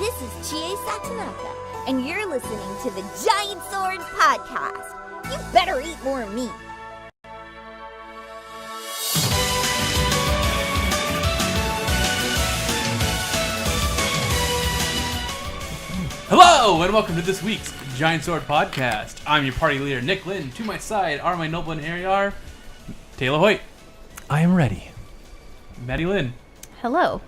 This is Chie Satonaka, and you're listening to the Giant Sword Podcast. You better eat more meat. Hello, and welcome to this week's Giant Sword Podcast. I'm your party leader, Nick Lynn. To my side are my noble and hairy are Taylor Hoyt. I am ready. Maddie Lynn. Hello.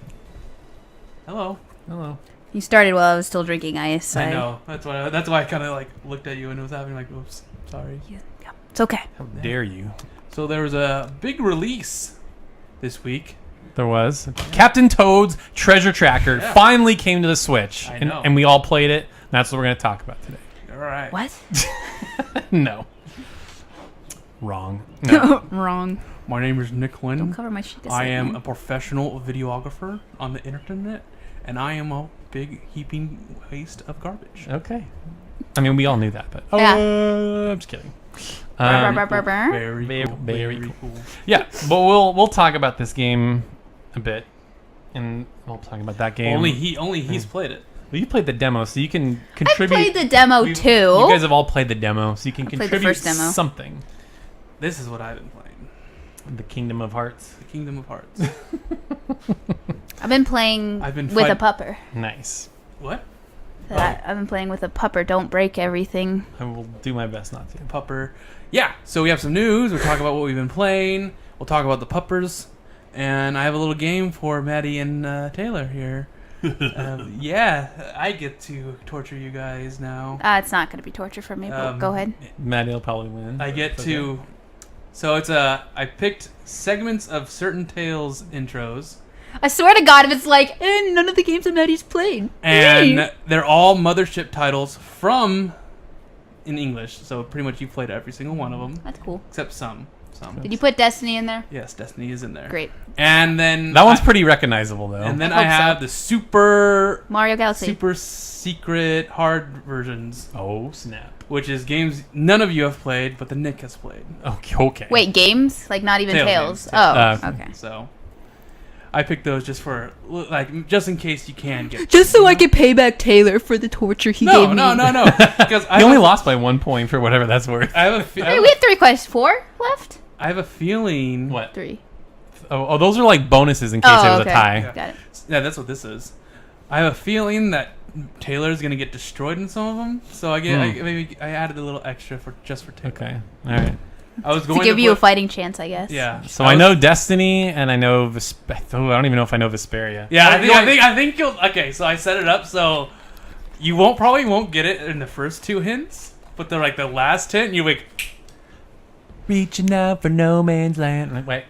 Hello. Hello. You started while I was still drinking ice. I know. That's why I kind of like looked at you and it was happening like, oops, sorry. Yeah, it's okay. How dare you? So there was a big release this week. There was. Captain Toad's Treasure Tracker finally came to the Switch. I know. And we all played it. And that's what we're going to talk about today. All right. What? No. Wrong. No. Wrong. My name is Nick Lynn. Don't cover my shit. I am a professional videographer on the internet, and I am a big heaping waste of garbage. Okay. I mean, we all knew that, but... Yeah. I'm just kidding. Very cool. Yeah, but we'll talk about this game a bit, and we'll talk about that game. Only he's played it. Well, you played the demo, so you can I contribute. played the demo too. You guys have all played the demo, so you can played the contribute first demo. something. This is what I've been playing. The Kingdom of Hearts. The Kingdom of Hearts. I've been playing with a pupper. Nice. What? I've been playing with a pupper. Don't break everything. I will do my best not to. Pupper. Yeah, so we have some news. We'll talk about what we've been playing. We'll talk about the puppers. And I have a little game for Maddie and Taylor here. Yeah, I get to torture you guys now. It's not going to be torture for me, but go ahead. Maddie will probably win. I get to... So it's I picked segments of certain Tales intros. I swear to God, if it's like, none of the games that Maddie's played. And they're all mothership titles from... in English. So pretty much you played every single one of them. That's cool. Except some. Did you put Destiny in there? Yes, Destiny is in there. Great. And then... That one's pretty recognizable, though. And then I have the super secret hard versions. Oh, snap. Which is games none of you have played, but the Nick has played. Okay. Wait, games? Like not even Tales? Games. Oh, okay. So I picked those just for, like, just in case you can get... Just so I can pay back Taylor for the torture he gave me. No. Because you only lost by 1 point for whatever that's worth. I have we have 3 questions. 4 left? I have a feeling... What? 3. Oh, those are like bonuses in case it was a tie. Yeah. Got it. Yeah, that's what this is. I have a feeling that Taylor's gonna get destroyed in some of them, so I added a little extra for Taylor. Okay, all right. I was going to give you a fighting chance, I guess. Yeah. So I know Destiny, and I know I don't even know if I know Vesperia. Yeah, I think you'll. Okay, so I set it up so you probably won't get it in the first 2 hints, but the last hint, you like reaching out for no man's land. Wait.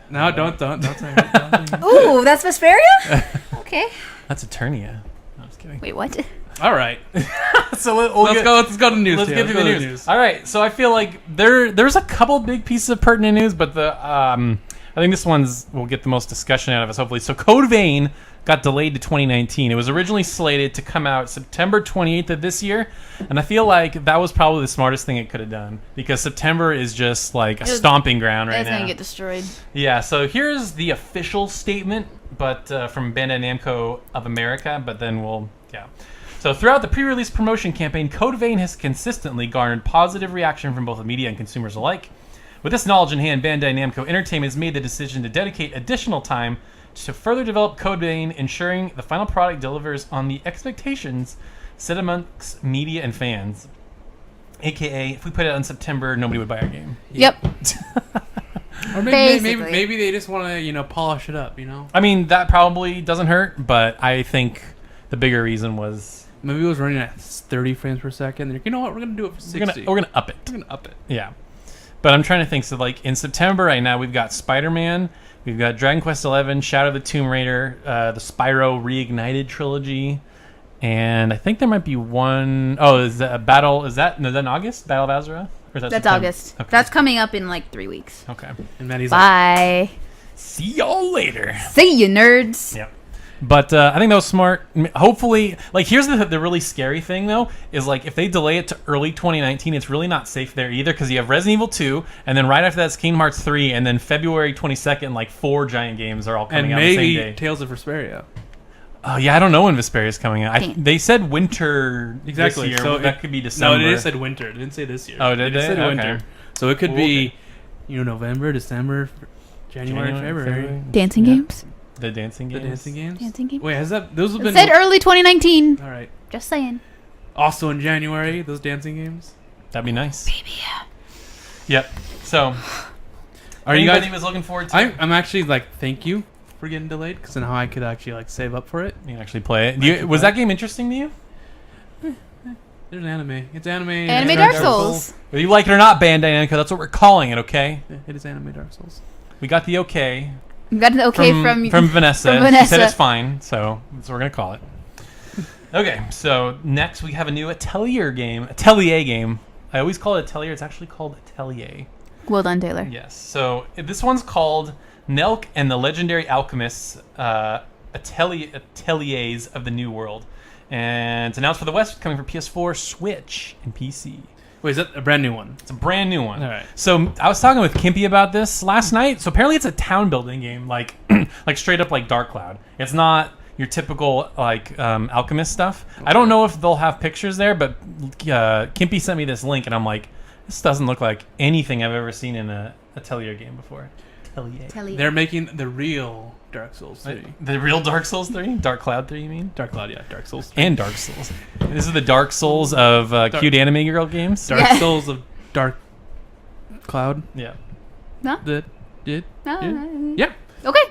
No, don't say it. Ooh, that's Vesperia? Okay. That's Eternia. No, I'm just kidding. Wait, what? All right. So let's go to the news. Let's get to the news. All right. So I feel like there's a couple big pieces of pertinent news, but I think this will get the most discussion out of us, hopefully. So Code Vein got delayed to 2019. It was originally slated to come out September 28th of this year, and I feel like that was probably the smartest thing it could have done, because September is just like a stomping ground right now. It's going to get destroyed. Yeah, so here's the official statement, but from Bandai Namco of America, but then So throughout the pre-release promotion campaign, Code Vein has consistently garnered positive reaction from both the media and consumers alike. With this knowledge in hand, Bandai Namco Entertainment has made the decision to dedicate additional time to further develop Code Vein, ensuring the final product delivers on the expectations set amongst media and fans. AKA, if we put it out in September, nobody would buy our game. Yep. Or maybe they just want to polish it up. I mean, that probably doesn't hurt, but I think the bigger reason was maybe it was running at 30 frames per second. They're like, you know what? We're gonna do it for 60. We're gonna up it. We're gonna up it. Yeah. But I'm trying to think. So, like, in September right now, we've got Spider-Man, we've got Dragon Quest XI, Shadow of the Tomb Raider, the Spyro Reignited trilogy, and I think there might be one... Oh, is that in August? Battle of Azeroth? Or is that That's September? August. Okay. That's coming up in like 3 weeks. Okay. And Maddie's Bye. See y'all later. See you, nerds. Yep. But I think that was smart. Hopefully, like, here's the really scary thing, though, is, like, if they delay it to early 2019, it's really not safe there either, because you have Resident Evil 2, and then right after that's Kingdom Hearts 3, and then February 22nd, like, 4 giant games are all coming out the same day. And maybe Tales of Vesperia. Oh yeah, I don't know when Vesperia is coming out. Damn. They said winter Exactly. this year. So that could be December. No, it said winter. It didn't say this year. Oh, did it they? said Okay. winter. So it could be, November, December, January, February. Dancing games? The dancing The games. dancing games. Dancing games? Wait, those have It been? said early 2019. All right. Just saying. Also in January, those dancing games. That'd be nice. Baby. Yep. So, Are you anybody guys? was looking forward to? I'm actually thank you for getting delayed because now I could actually save up for it. You can actually play it. Was that game interesting to you? There's anime. It's anime. Anime Dark Souls. Whether you like it or not, Bandai Namco, that's what we're calling it. Okay. Yeah, it is anime Dark Souls. We got the okay. You got an okay from Vanessa. From She Vanessa. said it's fine, so that's what we're gonna call it. Okay, so next we have a new Atelier game. I always call it Atelier. It's actually called Atelier. Well done, Taylor. Yes. So this one's called Nelk and the Legendary Alchemists Ateliers of the New World. And it's announced for the West, coming for PS4, Switch, and PC. Wait, is that a brand new one? It's a brand new one. All right. So I was talking with Kimpy about this last night. So apparently it's a town building game, like straight up like Dark Cloud. It's not your typical alchemist stuff. Okay. I don't know if they'll have pictures there, but Kimpy sent me this link, and I'm like, this doesn't look like anything I've ever seen in a Atelier game before. Atelier. They're making the real Dark Souls 3. The real Dark Souls 3? Dark Cloud 3, you mean? Dark Cloud, yeah. Dark Souls 3. And Dark Souls. This is the Dark Souls of cute anime girl games? Dark Souls of Dark Cloud. Yeah. No? No. Yeah. Okay.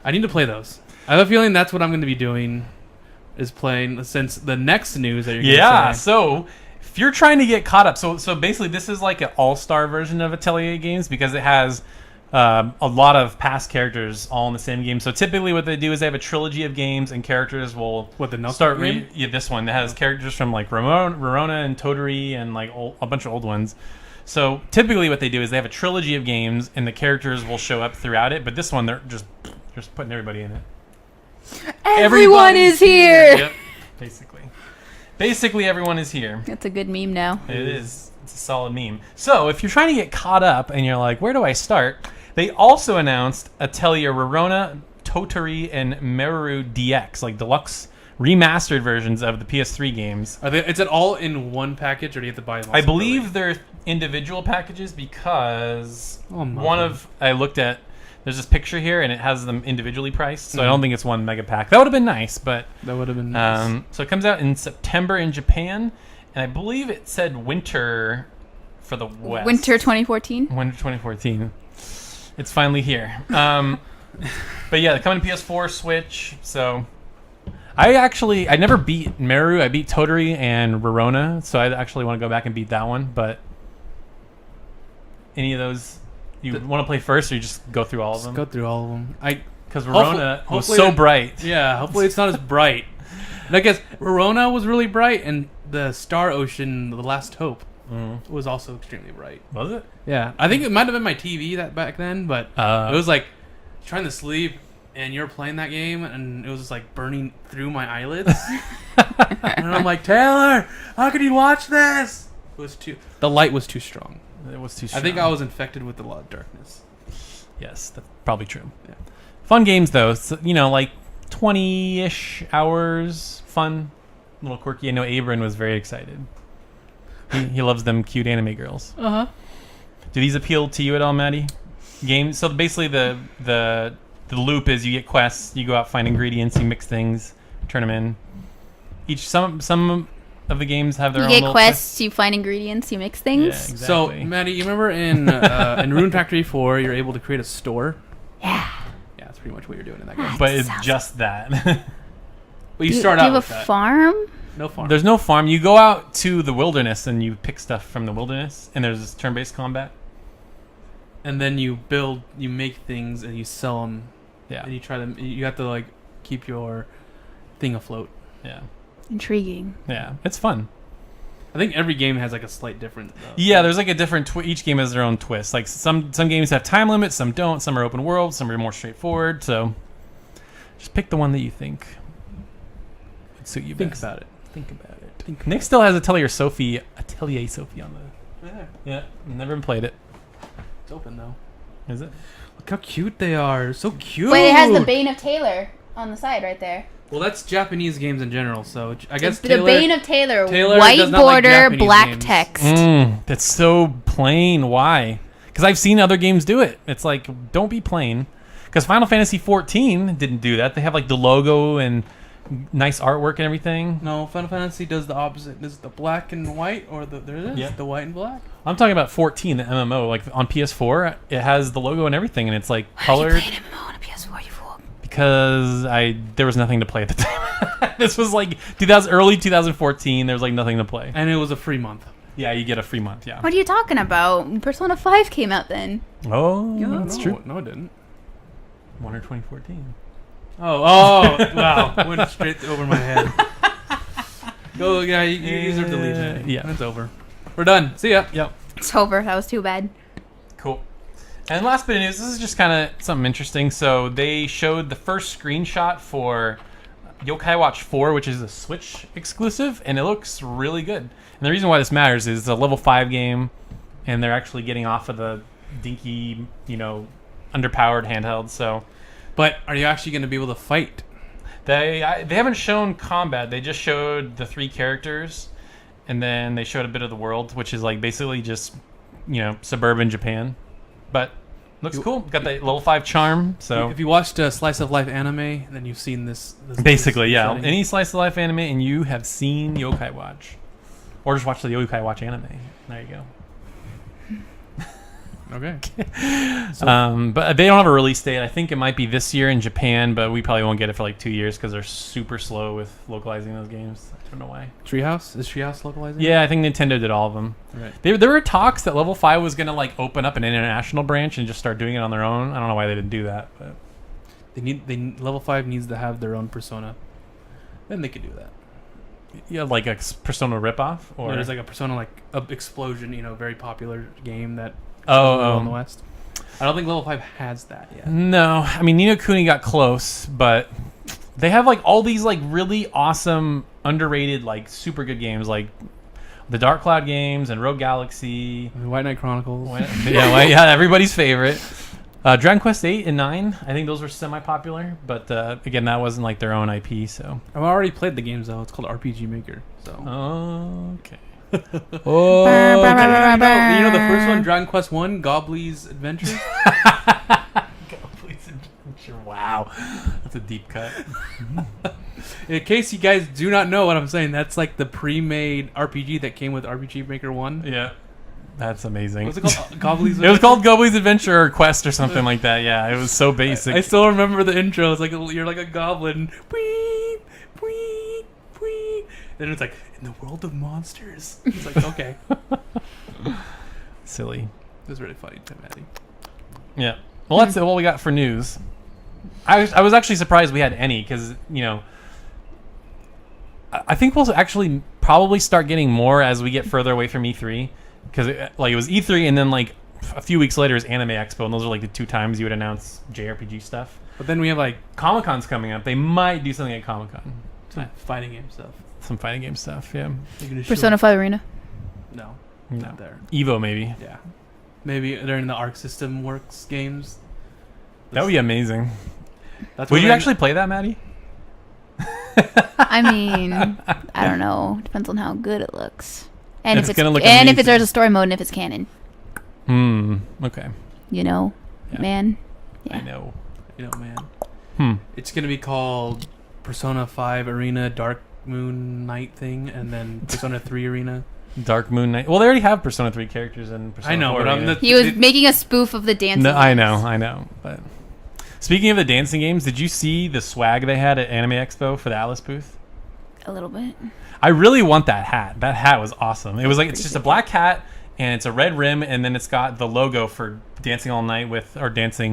I need to play those. I have a feeling that's what I'm going to be doing, is playing, since the next news that you're going to say. So if you're trying to get caught up, so basically this is like an all-star version of Atelier games because it has a lot of past characters all in the same game. So typically what they do is they have a trilogy of games, and characters will start this one that has characters from like Verona and Toturi and like a bunch of old ones. So typically what they do is they have a trilogy of games, and the characters will show up throughout it. But this one, they're just putting everybody in it. Everyone is here. Yep. Basically everyone is here. That's a good meme now. It is. It's a solid meme. So if you're trying to get caught up and you're like, where do I start? They also announced Atelier Verona, Toturi, and Meru DX, like deluxe remastered versions of the PS3 games. Is it all in one package, or do you have to buy them all I believe they're individual packages because I looked at, there's this picture here and it has them individually priced, so I don't think it's one mega pack. That would have been nice, but that would have been nice. So it comes out in September in Japan, and I believe it said winter for the West. Winter 2014. Winter 2014. It's finally here. But yeah, they're coming to PS4, Switch. So I never beat Meru. I beat Toturi and Verona, so I actually want to go back and beat that one. But any of those you want to play first, or you just go through all of them? Go through all of them. Because Verona was so bright. Yeah, hopefully it's not as bright. And I guess Verona was really bright, and the Star Ocean, The Last Hope, was also extremely bright. Was it? Yeah, I think it might have been my TV that back then, but it was like trying to sleep, and you're playing that game, and it was just like burning through my eyelids. And I'm like, Taylor, how could you watch this? The light was too strong. It was too strong. I think I was infected with a lot of darkness. Yes, that's probably true. Yeah. Fun games though, so, like 20-ish hours. Fun, a little quirky. I know Abram was very excited. He loves them cute anime girls. Uh-huh. Do these appeal to you at all, Maddie? Games. So basically, the loop is you get quests, you go out, find ingredients, you mix things, turn them in. Some of the games have their own. You get quests, you find ingredients, you mix things. Yeah, exactly. So, Maddie, you remember in Rune Factory 4, you're able to create a store? Yeah. Yeah, that's pretty much what you're doing in that game. But it's just that. Well, you start out with Do you have a farm? No farm. There's no farm. You go out to the wilderness and you pick stuff from the wilderness, and there's this turn-based combat. And then you make things, and you sell them. Yeah. And you try them. You have to keep your thing afloat. Yeah. Intriguing. Yeah, it's fun. I think every game has a slight different. Yeah, there's a different. Each game has their own twist. Like some games have time limits, some don't. Some are open world, some are more straightforward. So, just pick the one that you think would suit you best. Think about it. Nick still has Atelier Sophie on the. Yeah, never even played it. It's open though. Is it? Look how cute they are. So cute. Wait, it has the Bane of Taylor on the side right there. Well, that's Japanese games in general, so I guess the bane of Taylor Taylor does white not like border, Japanese black games. text. That's so plain. Why? Because I've seen other games do it. It's like, don't be plain. Because Final Fantasy 14 didn't do that. They have like the logo and nice artwork and everything. No, Final Fantasy does the opposite. Is the black and white, or the white and black? I'm talking about 14, the MMO. Like on PS4, it has the logo and everything, and it's like colored. Why are you playing MMO on a PS4, you fool? Because there was nothing to play at the time. This was like early 2014. There was like nothing to play. And it was a free month. Yeah, you get a free month. Yeah. What are you talking about? Persona 5 came out then. Oh, No, that's true. No, it didn't. Winter 2014. Oh, wow. Went straight over my head. Go, yeah, you are deleting it. Yeah. It's over. We're done. See ya. Yep. It's over. That was too bad. Cool. And last bit of news, this is just kind of something interesting. So they showed the first screenshot for Yokai Watch 4, which is a Switch exclusive, and it looks really good. And the reason why this matters is it's a level 5 game, and they're actually getting off of the dinky, underpowered handheld. So, but are you actually going to be able to fight? They haven't shown combat. They just showed the 3 characters, and then they showed a bit of the world, which is like basically just suburban Japan. But looks cool. Got the level 5 charm. So if you watched a slice of life anime, then you've seen this basically, yeah. setting. Any slice of life anime, and you have seen Yokai Watch, or just watch the Yokai Watch anime. There you go. Okay. But they don't have a release date. I think it might be this year in Japan, but we probably won't get it for like 2 years because they're super slow with localizing those games. I don't know why. Treehouse? Is Treehouse localizing? Yeah, I think Nintendo did all of them. Right. There were talks that Level 5 was going to like open up an international branch and just start doing it on their own. I don't know why they didn't do that, but Level 5 needs to have their own Persona. Then they could do that. yeah, like a Persona ripoff, or there's like a Persona like Explosion, very popular game that oh in the West. I don't think Level 5 has that yet. No, I mean Ni no Kuni got close, but they have like all these like really awesome, underrated, like super good games, like the Dark Cloud games and Rogue Galaxy, White Knight Chronicles. yeah, everybody's favorite. Dragon Quest 8 and 9, I think those were semi-popular, but again, that wasn't like their own IP. So I've already played the games though. It's called RPG Maker. So okay. oh, you know the first one, Dragon Quest 1, Gobley's Adventure. Gobley's Adventure. Wow, that's a deep cut. In case you guys do not know what I'm saying, that's like the pre-made RPG that came with RPG Maker 1. Yeah. That's amazing. What's it called? Gobley's Adventure? It was called Gobley's Adventure or Quest or something like that. Yeah, it was so basic. I still remember the intro. It's like you're like a goblin. Wee, wee, wee. Then it's like, in the world of monsters. It's like, okay. Silly. It was really funny, Maddie. Yeah. Well, that's what we got for news. I was actually surprised we had any because, I think we'll actually probably start getting more as we get further away from E3. Because it was E3 and then like a few weeks later is Anime Expo, and those are like the 2 times you would announce JRPG stuff. But then we have like Comic-Con's coming up. They might do something at Comic-Con. some fighting game stuff. Some fighting game stuff, yeah. Persona 5 Arena. No, No. not there. Evo maybe. Yeah, maybe during the Arc System Works games. That would be amazing. That's Would you actually play that, Maddie? I mean, I don't know. Depends on how good it looks. And It's if gonna look and if amazing. there's a story mode and if it's canon. Okay. Yeah. Man. I know. man. It's gonna be called Persona 5 Arena Dark Moon Night thing, and then Persona 3 Arena. Dark Moon Knight. Well, they already have Persona 3 characters in Persona I know, 4 but I'm Arena. He was making a spoof of the dancing. No, I games. know. But speaking of the dancing games, did you see the swag they had at Anime Expo for the Alice booth? A little bit. I really want that hat. That hat was awesome. It was like it's just a black hat and it's a red rim, and then it's got the logo for Dancing All Night Dancing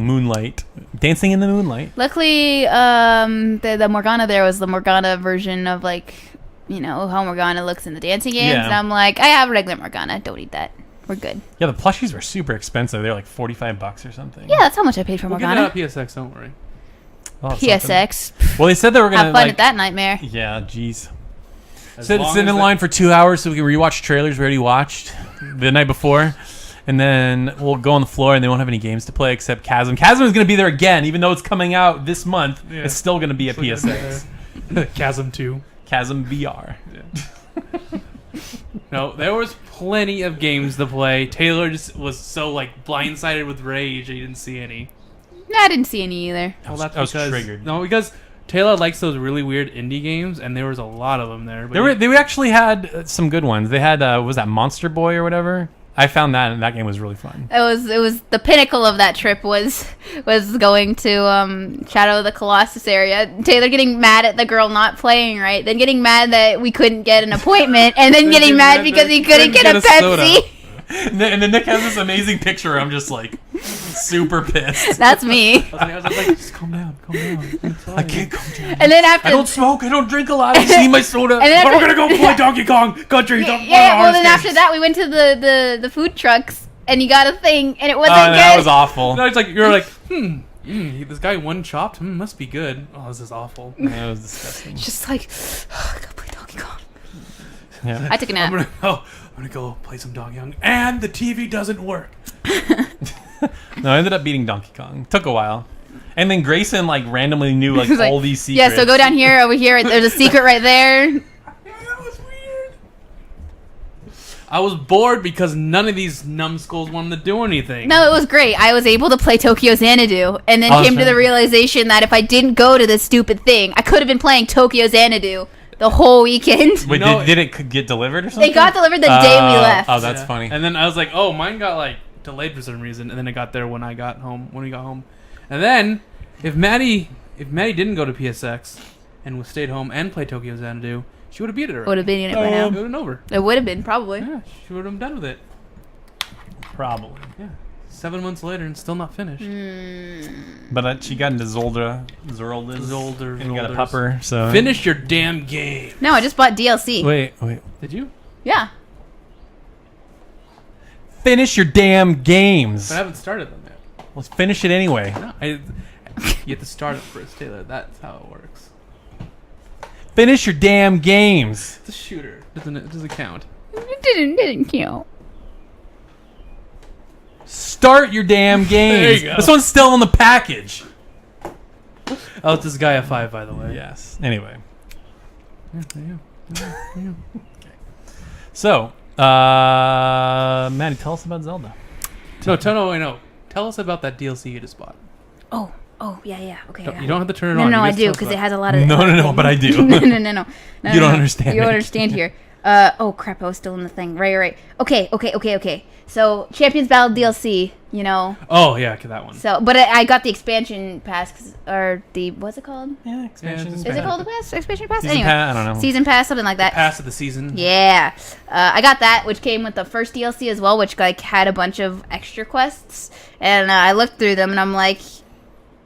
in the Moonlight. Luckily, the Morgana there was the Morgana version of how Morgana looks in the dancing games. Yeah. And I'm like, I have regular Morgana. Don't eat that. We're good. Yeah, the plushies were super expensive. They're like $45 or something. Yeah, that's how much I paid for We'll get Morgana. it on PSX, don't worry. I'll have something. PSX. Well, they said they were gonna Have fun at that nightmare. Yeah, jeez. As Sit long in as line for 2 hours so we can rewatch trailers we already watched the night before, and then we'll go on the floor and they won't have any games to play except Chasm. Chasm is going to be there again, even though it's coming out this month. Yeah. It's still going to be at Still gonna be PSX. Chasm 2. Chasm VR. No, there was plenty of games to play. Taylor just was so blindsided with rage that he didn't see any. No, I didn't see any either. Well, that's I was because, triggered. No, because Taylor likes those really weird indie games, and there was a lot of them there. But They actually had some good ones. They had was that Monster Boy or whatever? I found that, and that game was really fun. It was the pinnacle of that trip was going to Shadow of the Colossus area. Taylor getting mad at the girl not playing right, then getting mad that we couldn't get an appointment, and then getting mad because he couldn't get a Pepsi. And then Nick has this amazing picture. I'm just super pissed. That's me. I was like, just calm down. I can't calm down. And then after I don't smoke. I don't drink a lot. You see my soda. And then But we're gonna go play Donkey Kong Country. yeah. Well, then after that, we went to the food trucks, and you got a thing, and it wasn't good. That was awful. No, it's like you're like, this guy one chopped. Must be good. Oh, this is awful. That was disgusting. It's just like, I gotta play Donkey Kong. Yeah. I took a nap. I'm gonna go play some Donkey Kong, and the TV doesn't work. No, I ended up beating Donkey Kong. Took a while. And then Grayson randomly knew He was all these secrets. Yeah, so go down here, over here. There's a secret right there. Yeah, that was weird. I was bored because none of these numbskulls wanted to do anything. No, it was great. I was able to play Tokyo Xanadu, and then came to the realization that if I didn't go to this stupid thing, I could have been playing Tokyo Xanadu the whole weekend. Wait, did it get delivered or something? They got delivered the day we left. Oh, that's funny. And then I was like, oh, mine got delayed for some reason, and then it got there when we got home. And then if Maddie didn't go to PSX and stayed home and played Tokyo Xanadu, she would have beat it already. Would have been in it by It now. would have been over. It would have been, probably. Yeah, she would have been done with it. Probably. Yeah. 7 months later and still not finished. But she got into Zolder, and got a pupper. So Finish your damn game. No, I just bought DLC. Wait. Did you? Yeah. Finish your damn games. I haven't started them yet. Let's finish it anyway. No, you have to start it first, Taylor. That's how it works. Finish your damn games. It's a shooter. It doesn't count. It didn't count. Start your damn games. There you go. This one's still in the package. Oh, this guy a 5, by the way. Yes. Anyway. Yeah, there you go. So, Maddie, tell us about Zelda. No. Tell us about that DLC you just bought. Oh, yeah. Okay. You don't have to turn it on. No, You I just do, tell us because about it has a lot of... No, but I do. No. You don't understand You don't it. understand here. Oh, crap, I was still in the thing. Right. Okay. So, Champions Battle DLC, Oh, yeah, that one. So, but I got the expansion pass, what's it called? Yeah, expansion. Yeah, Is it called the pass? Expansion pass? Season Anyway, pass, I don't know. Season pass, something like that. Pass of the season. Yeah. I got that, which came with the first DLC as well, which had a bunch of extra quests. And I looked through them, and I'm like,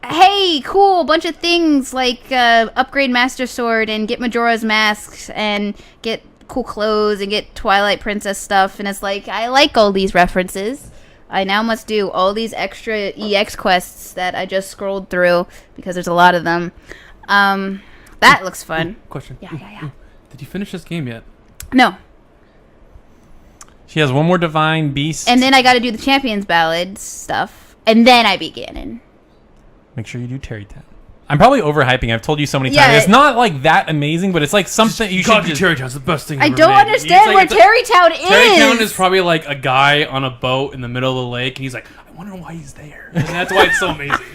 hey, cool, bunch of things like upgrade Master Sword and get Majora's Masks and get cool clothes and get Twilight Princess stuff. And it's like, I like all these references. I now must do all these extra EX quests that I just scrolled through because there's a lot of them. That looks fun. Question. Yeah. Did you finish this game yet? No. She has one more Divine Beast. And then I got to do the Champions Ballad stuff. And then I beat Ganon. Make sure you do Terry Town. I'm probably overhyping. I've told you so many Yeah, times. It's not that amazing, but it's something you should just... Terry Town's the best thing I ever don't made. understand where Terrytown is. Terrytown is probably a guy on a boat in the middle of the lake, and he's like, I wonder why he's there. And that's why it's so amazing.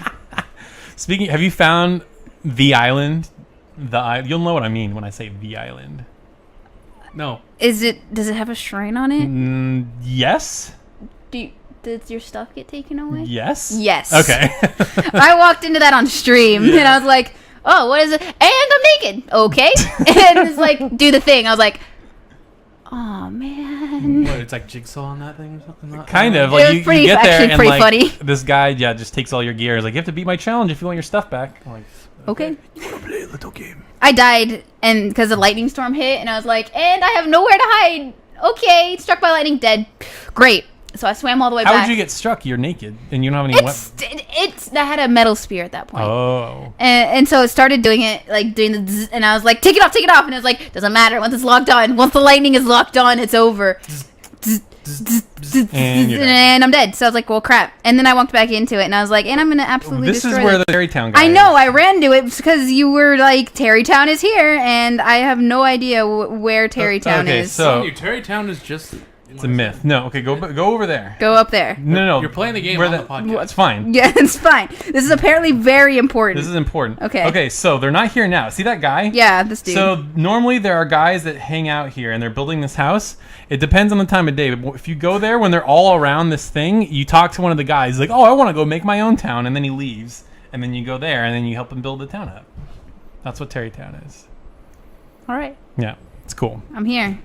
Speaking, have you found the island? You'll know what I mean when I say the island. No. Does it have a shrine on it? Yes. Did your stuff get taken away? Yes. Yes. Okay. I walked into that on stream, and I was like, oh, what is it? And I'm naked. Okay. And it's like, do the thing. I was like, oh, man. What, it's like Jigsaw on that thing or something? Kind of. It was You get there actually and pretty funny. this guy just takes all your gear. He's like, you have to beat my challenge if you want your stuff back. I'm like, Okay. You want to play a little game? I died, and because the lightning storm hit, and I was like, and I have nowhere to hide. Okay. Struck by lightning, dead. Great. So I swam all the way back. how would you get struck? You're naked and you don't have any weapons. I had a metal spear at that point. Oh. And so it started doing it, doing the zzz, and I was like, take it off. And it was like, doesn't matter. Once it's locked on, once the lightning is locked on, it's over. Zzz, zzz. And you're dead. and I'm dead. So I was like, well, crap. And then I walked back into it, and I was like, and I'm gonna absolutely This destroy is where it. the Terrytown guy I know. is. I ran to it because you were like, Terrytown is here, and I have no idea where Terrytown okay, is. so- Terrytown is just... It's a myth. No, okay, go over there. Go up there. No. You're playing the game where on the podcast. Well, it's fine. Yeah, it's fine. This is apparently very important. This is important. Okay. Okay, so they're not here now. See that guy? Yeah, this dude. So normally there are guys that hang out here and they're building this house. It depends on the time of day. But if you go there when they're all around this thing, you talk to one of the guys. He's like, oh, I want to go make my own town. And then he leaves. And then you go there and then you help him build the town up. That's what Terrytown is. All right, Yeah, it's cool. I'm here.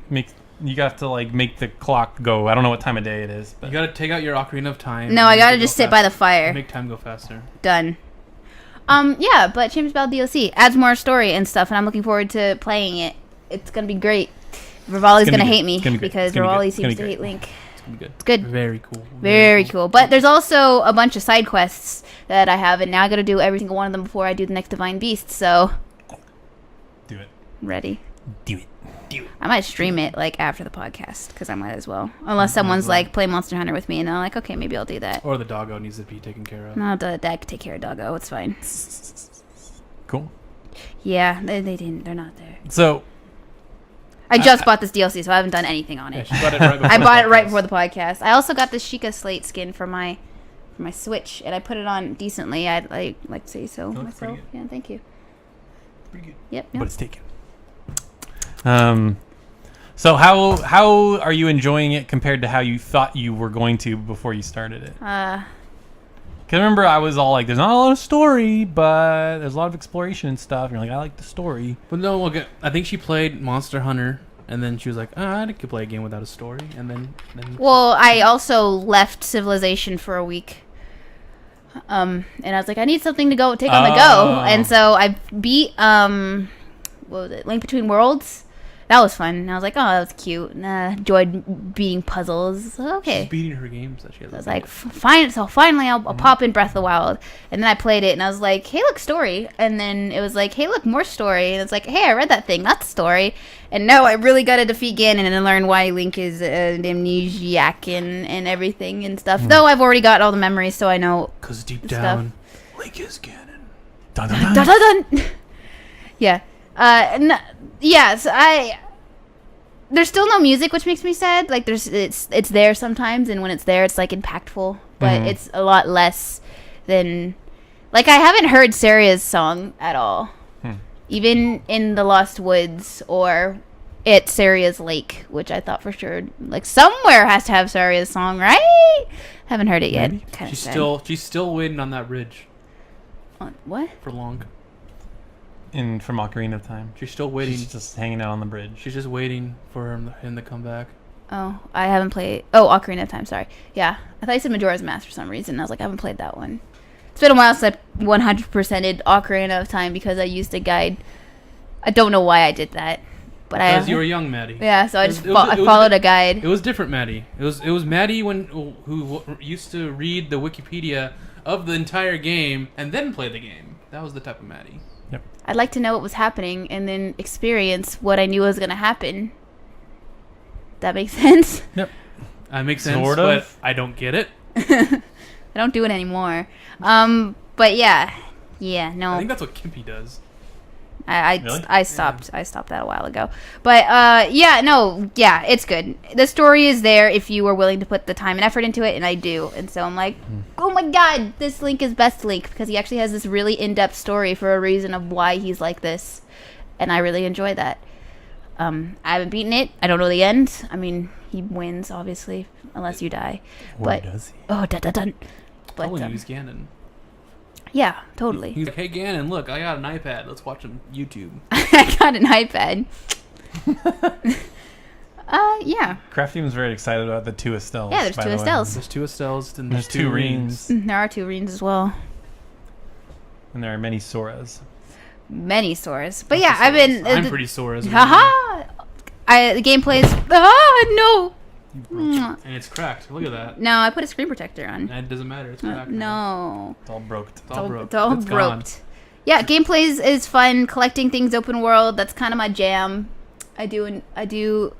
You got to like make the clock go. I don't know what time of day it is. But You gotta take out your Ocarina of Time. No, and I make gotta it just go sit by the faster. fire. Make time go faster. Done. Yeah, but Champions Battle DLC adds more story and stuff, and I'm looking forward to playing it. It's gonna be great. Rivali's It's gonna gonna be hate good. me It's gonna be good. because It's gonna be Rivali good. It's gonna seems be to hate great. Link. It's gonna be good. It's good. Very cool. Very cool. But there's also a bunch of side quests that I have, and now I gotta do every single one of them before I do the next Divine Beast. So, do it. ready. Do it. I might stream it like after the podcast because I might as well, unless someone's like play Monster Hunter with me, and I'm like, okay, maybe I'll do that. Or the doggo needs to be taken care of. No, Dad can take care of Doggo. It's fine. Cool. Yeah, they didn't. They're not there. So I just bought this DLC, so I haven't done anything on Yeah, it. she bought it right before I the bought it right podcast. before the podcast. I also got the Sheikah Slate skin for my Switch, and I put it on decently. I'd like to say so It looks pretty myself. Yeah, thank you. pretty good. Yep. But yep. it's taken. So how are you enjoying it compared to how you thought you were going to before you started it? Cause remember I was all like, "There's not a lot of story, but there's a lot of exploration and stuff." And you're like, "I like the story." But no, look, I think she played Monster Hunter, and then she was like, I could play a game without a story, and then Well, I also left Civilization for a week. And I was like, I need something to go take on the go, Oh. and so I beat what was it, Link Between Worlds. That was fun. And I was like, oh, that was cute. And I enjoyed beating puzzles. Okay. she's beating her games that she has. I was like, fine. So finally, I'll pop in Breath of the Wild. And then I played it, and I was like, hey, look, story. And then it was like, hey, look, more story. And it's like, hey, I read that thing. That's story. And no, I really got to defeat Ganon and learn why Link is an amnesiac and everything and stuff. Though I've already got all the memories, so I know. because deep stuff. down, Link is Ganon. Dun, dun, dun. Dun, dun, dun. Yeah. Yes, there's still no music, which makes me sad. Like it's there sometimes, and when it's there, it's like impactful, but it's a lot less than. Like I haven't heard Saria's song at all, even in the Lost Woods or at Saria's Lake, which I thought for sure like somewhere has to have Saria's song, right? Haven't heard it yet. Maybe. Kind She's of she's still waiting on that ridge what? for long. From Ocarina of Time. She's still waiting. She's just hanging out on the bridge. She's just waiting for him to come back. Oh, I haven't played. Oh, Ocarina of Time. Sorry. Yeah, I thought you said Majora's Mask for some reason. I was like, I haven't played that one. It's been a while since I 100%ed Ocarina of Time because I used a guide. I don't know why I did that, but Because you were young, Maddie. yeah. So I It was- just it was- I it was- followed a guide. It was different, Maddie. It was Maddie who used to read the Wikipedia of the entire game and then play the game. That was the type of Maddie. I'd like to know what was happening and then experience what I knew was going to happen. That makes sense. Yep. That makes sense, Sort but of. I don't get it. I don't do it anymore. But yeah, no. I think that's what Kimpy does. Really? I stopped that a while ago. But it's good. The story is there if you are willing to put the time and effort into it, and I do. And so I'm like, oh my god, this Link is best Link because he actually has this really in-depth story for a reason of why he's like this, and I really enjoy that. I haven't beaten it. I don't know the end. I mean, he wins obviously unless you die. Or But does he? oh, dun dun dun. But Telling you he's Ganon. yeah, totally. He's like, hey Ganon, look, I got an iPad. Let's watch some YouTube. I got an iPad. Yeah. Crafty was very excited about the two Estelles. Yeah, there's by two the way. Estelles. There's two Estelles and There's two rings. There are two Reens as well. And there are many Soras. Many sores. But yeah, I've been. I'm pretty sore as well. Haha! The gameplay is. No! Mwah. And it's cracked. Look at that. No, I put a screen protector on. And it doesn't matter. It's cracked. now. No. It's all broke. It's all broke. It's all It's gone. broked. Yeah, gameplay is fun. Collecting things, open world. That's kind of my jam. I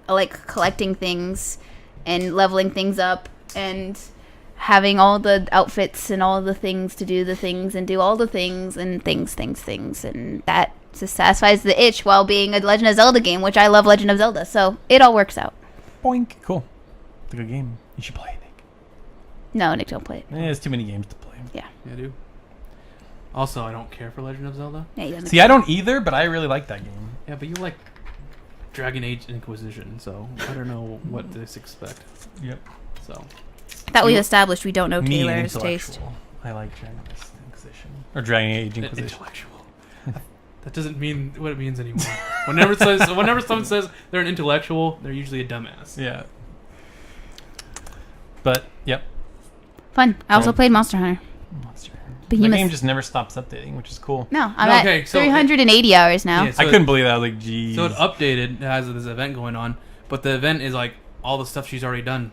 like collecting things and leveling things up and having all the outfits and all the things to do the things and do all the things and things. And that just satisfies the itch while being a Legend of Zelda game, which I love Legend of Zelda. So it all works out. Boink. Cool. It's a good game. You should play it, Nick. No, Nick, don't play it. There's too many games to play. Yeah. Yeah, I do. Also, I don't care for Legend of Zelda. Yeah, you don't See, I don't either, but I really like that game. Yeah, but you like Dragon Age Inquisition, so I don't know what to expect. Yep. So That we established we don't know Me, Taylor's taste. intellectual. I like Dragon Age Inquisition. Or Dragon Age Inquisition. intellectual. That doesn't mean what it means anymore. Whenever someone says they're an intellectual, they're usually a dumbass. Yeah. But, yep. Fun. I also Right. played Monster Hunter. Monster. The Behemoth. game just never stops updating, which is cool. No, I'm Okay, at so 380 hours now. Yeah, so I couldn't believe that. I was like, geez. So it updated. It has this event going on, but the event is like all the stuff she's already done.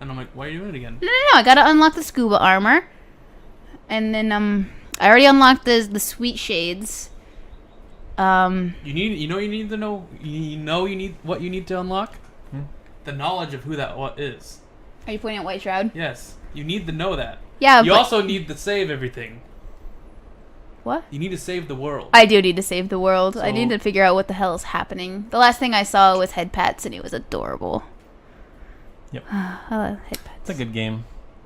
And I'm like, why are you doing it again? No, I gotta unlock the scuba armor. And then, I already unlocked the sweet shades. You need what you need to unlock? The knowledge of who that what is. Are you pointing at White Shroud? Yes, you need to know that. Yeah, You but... also need to save everything. What? You need to save the world. I do need to save the world. I So- need to figure out what the hell is happening. The last thing I saw was head pats, and it was adorable. Yep. I love head pats. It's a good game.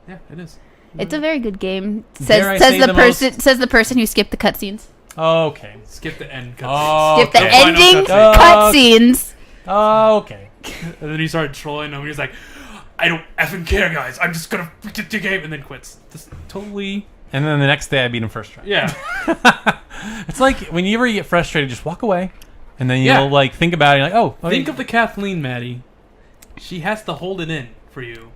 Yeah, it is. It's a very good game. Dare I Says say the the person. most- Says the person who skipped the cutscenes. Okay. Skip the end. Oh, Skip the okay. Final ending cutscene. cutscenes. Okay. And then he started trolling him. He's like, I don't effing care, guys. I'm just gonna get the game, and then quits. Just totally. And then the next day I beat him first try. Yeah. It's like whenever you get frustrated, just walk away. And then Yeah. you'll like think about it. You're like, oh, Think of the Kathleen, Maddie. She has to hold it in for you.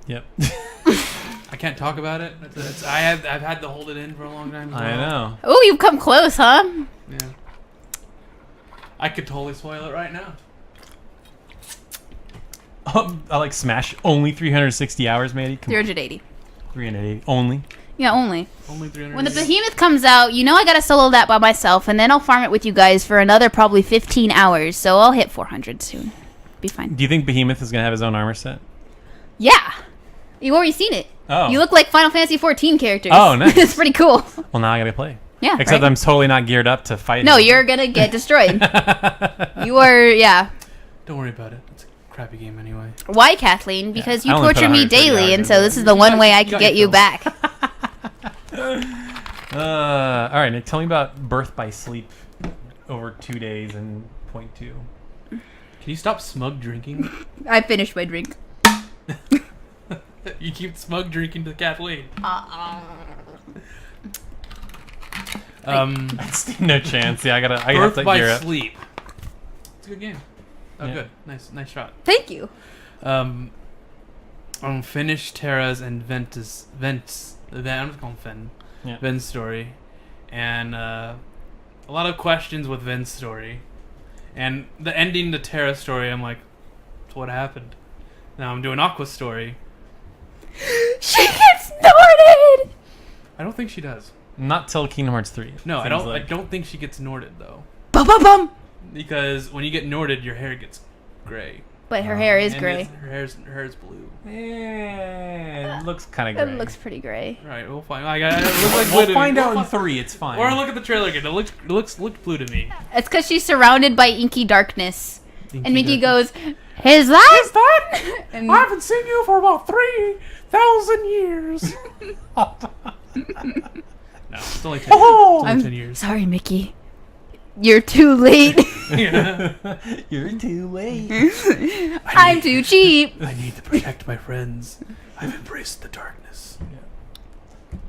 Yep. I can't talk about it. I've had to hold it in for a long time. As well. I know. Oh, you've come close, huh? Yeah. I could totally spoil it right now. I like Smash. Only 360 hours, matey. Come on. 380. 380. Only. Yeah, only. Only 300. When the Behemoth comes out, you know I gotta solo that by myself, and then I'll farm it with you guys for another probably 15 hours, so I'll hit 400 soon. Be fine. Do you think Behemoth is going to have his own armor set? Yeah! You've already seen it. Oh. You look like Final Fantasy 14 characters. Oh, nice. It's pretty cool. Well, now I got to play. Yeah, Except right? I'm totally not geared up to fight No, him. you're gonna get destroyed. You are, yeah. Don't worry about it. It's a crappy game anyway. Why, Kathleen? Because I you only put torture me 130 daily, hours and so into this it. is the one way I You can got get your you kills. back. All right, Nick, tell me about Birth by Sleep over 2 days and point 2. Can you stop smug drinking? I finished my drink. You keep smug drinking to Kathleen. No chance. Yeah, I have Birth to by gear up. Sleep. It's a good game. Oh, Yeah. good. Nice shot. Thank you. Finished Terra's and Vent's. I'm just calling Fen. Yeah. Ven's story, and a lot of questions with Ven's story, and the ending to Terra's story. I'm like, what happened? Now I'm doing Aqua's story. She gets snorted! I don't think she does. Not till Kingdom Hearts 3. No, I Seems don't. like. I don't think she gets Norded though, Bum bum bum! because when you get Norded, your hair gets gray. But her hair is And gray. her hair's blue. It looks kind of gray. It looks pretty gray. All right, we'll find. It looks like blue We'll to find me. out in 3. It's fine. Or look at the trailer again. It looks blue to me. It's because she's surrounded by inky darkness. Inky And Mickey darkness. goes, "Is that?" And I haven't seen you for about 3,000 years. No, it's only 10, it's only I'm 10 years. sorry, Mickey. You're too late. Yeah. You're too late. I'm too cheap. I need to protect my friends. I've embraced the darkness.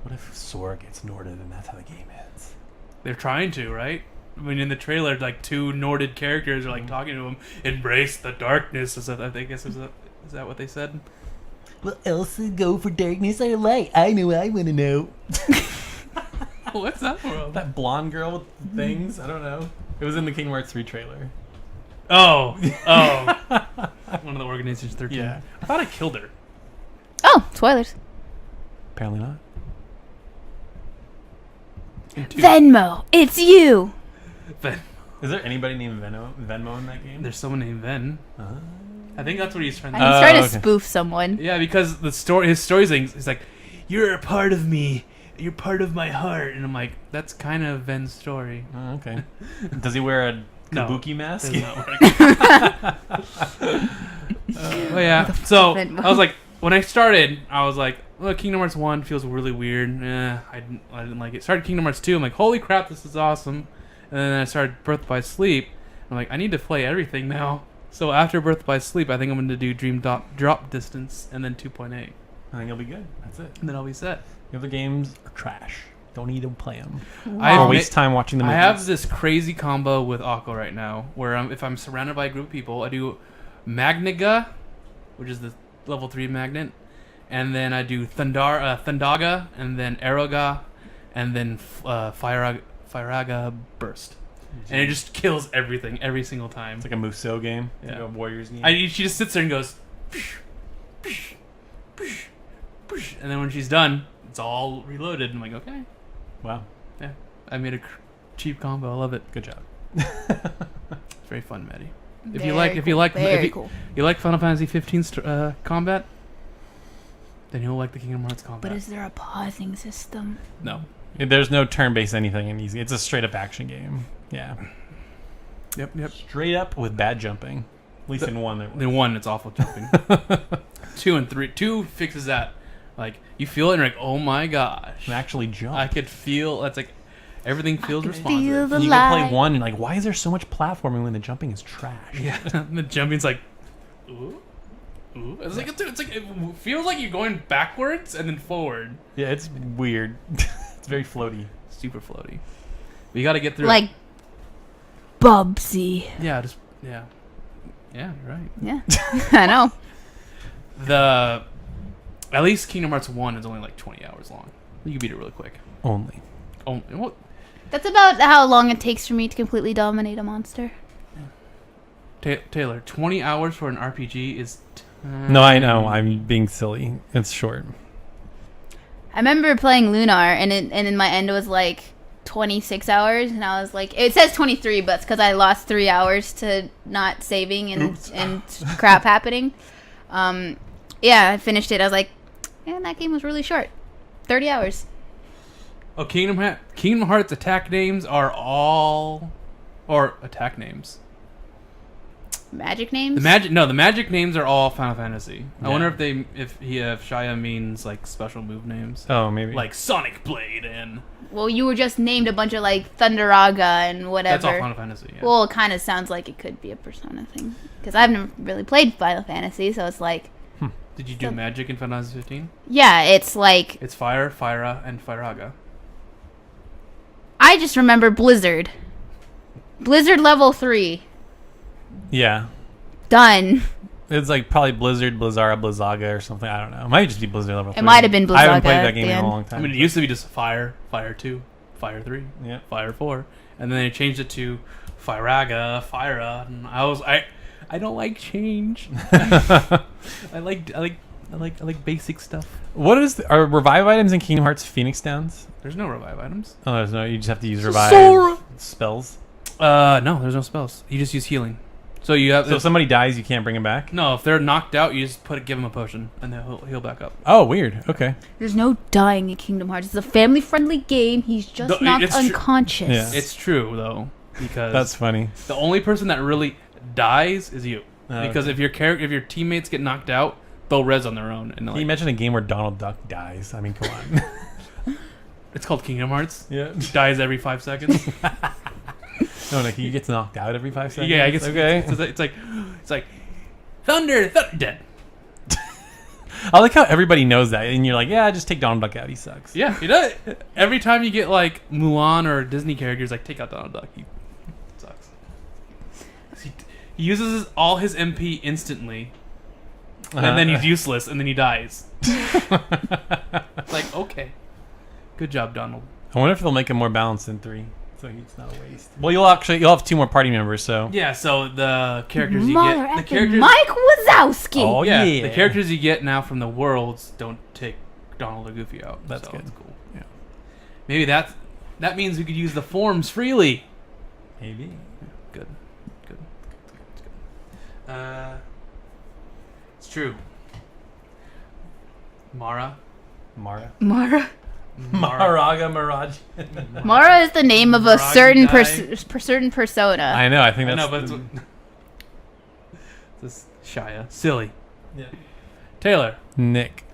What if Sora gets Norded and that's how the game ends? They're trying to, right? I mean, in the trailer, like 2 Norded characters are like talking to him. Embrace the darkness. Is that what they said? Well, Elsa go for darkness or light? I know. I want to know. What's that from? That blonde girl with things? I don't know. It was in the Kingdom Hearts 3 trailer. Oh. One of the organizers 13. Yeah. I thought I killed her. Oh, spoilers. Apparently not. In 2. Venmo, it's you. Ven- Is there anybody named Venmo in that game? There's someone named Ven. I think that's what he's trying to He's do. trying to okay. spoof someone. Yeah, because his story's he's like, you're a part of me. You're part of my heart. And I'm like, that's kind of Ven's story. Oh, okay. Does he wear a No, kabuki mask? Does not work. Well, yeah. So I was like, when I started, I was like, look, Kingdom Hearts 1 feels really weird. I didn't like it. Started Kingdom Hearts 2. I'm like, holy crap, this is awesome. And then I started Birth by Sleep. I'm like, I need to play everything now. So after Birth by Sleep, I think I'm going to do Dream Drop Distance and then 2.8. I think you'll be good. That's it. And then I'll be set. The other games are trash. Don't need to play them. I Or waste time watching the I movies. have this crazy combo with Aqua right now, where if I'm surrounded by a group of people, I do Magniga, which is the level 3 magnet, and then I do Thundaga, and then Aeroga, and then Firaga Burst. And it just kills everything every single time. It's like a Musou game. Yeah. Like a Warriors game. She just sits there and goes, psh, psh, psh, psh, and then when she's done, it's all reloaded. I'm like, okay, Wow. yeah, I made a cheap combo. I love it. Good job. It's very fun, Maddie. If Very you like cool. you like Final Fantasy 15 combat, then you'll like the Kingdom Hearts combat. But is there a pausing system? No. There's no turn-based anything in these. It's a straight-up action game. Yeah. Yep. Straight up with bad jumping. At least in one. The one, it's awful jumping. 2 and 3. 2 fixes that. Like, you feel it and you're like, oh my gosh. And actually jump. I could feel, that's like, everything feels feel responsive. the And you can light. play one and like, why is there so much platforming when the jumping is trash? Yeah, the jumping's like, ooh. It's like it feels like you're going backwards and then forward. Yeah, it's weird. It's very floaty. Super floaty. But you got to get through. Like Bubsy. Yeah, you're right. Yeah, I know. At least Kingdom Hearts 1 is only like 20 hours long. You can beat it really quick. Only. What? That's about how long it takes for me to completely dominate a monster. Taylor, 20 hours for an RPG is. No, I know. I'm being silly. It's short. I remember playing Lunar, and in my end it was like 26 hours, and I was like, it says 23, but it's because I lost 3 hours to not saving and crap happening. Yeah, I finished it. I was like, man, that game was really short. 30 hours. Oh, Kingdom Hearts attack names are all, or attack names. Magic names? The magic names are all Final Fantasy. I Yeah. wonder if Shia means like special move names, Oh, maybe. like Sonic Blade and Well, you were just named a bunch of like Thunderaga and whatever. that's all Final Fantasy. Yeah. Well, it kind of sounds like it could be a Persona thing. Because I've never really played Final Fantasy, so it's like, Did you do magic in Final Fantasy 15? yeah, it's like, It's Fire, Fyra, and Fyraga. I just remember Blizzard. Blizzard level 3. yeah. Done. It's like probably Blizzard, Blizzara, Blizzaga or something. I don't know. It might just be Blizzard level 3. It might have been I haven't Blizzaga played at that game the in a end. long I time. mean, it used to be just Fire 2, Fire 3, Yeah. Fire 4, and then they changed it to Fyraga, Fyra, and I don't like change. I like basic stuff. What are revive items in Kingdom Hearts Phoenix Downs? There's no revive items. Oh, there's no. You just have to use revive Sora. spells. No, there's no spells. You just use healing. So you have So if somebody dies, you can't bring him back. no. If they're knocked out, you just give them a potion, and they'll heal back up. Oh, weird. Okay. There's no dying in Kingdom Hearts. It's a family-friendly game. He's just No, knocked it's true. unconscious. Yeah. It's true though, because That's funny. the only person that really dies is you. Oh, Because okay. if your teammates get knocked out, they'll res on their own. And Can you like, imagine a game where Donald Duck dies? I mean, come on. it's called Kingdom Hearts. Yeah. Dies every 5 seconds. No, like he gets knocked out every 5 seconds. Yeah, I guess. Okay. It's like thunder, dead. I like how everybody knows that, and you're like, yeah, just take Donald Duck out. He sucks. Yeah, he does. Every time you get like Mulan or Disney characters, like take out Donald Duck. He sucks. He uses all his MP instantly, and then he's useless, and then he dies. It's like, okay, good job, Donald. I wonder if they'll make him more balanced in 3, so it's not a waste. Well, you'll have 2 more party members, so. Yeah, so the characters you Mother get, the effing characters, Mike Wazowski. Oh, yeah, yeah. the characters you get now from the worlds don't take Donald or Goofy out. That's so good. That's cool. Yeah. Maybe that means we could use the forms freely. Maybe. Good. It's true. Mara. Mara. Maraga Mirage. Mara is the name of a Mirage certain guy. certain persona. I know. I think I that's. know, but it's this Shia. Silly. Yeah. Taylor. Nick.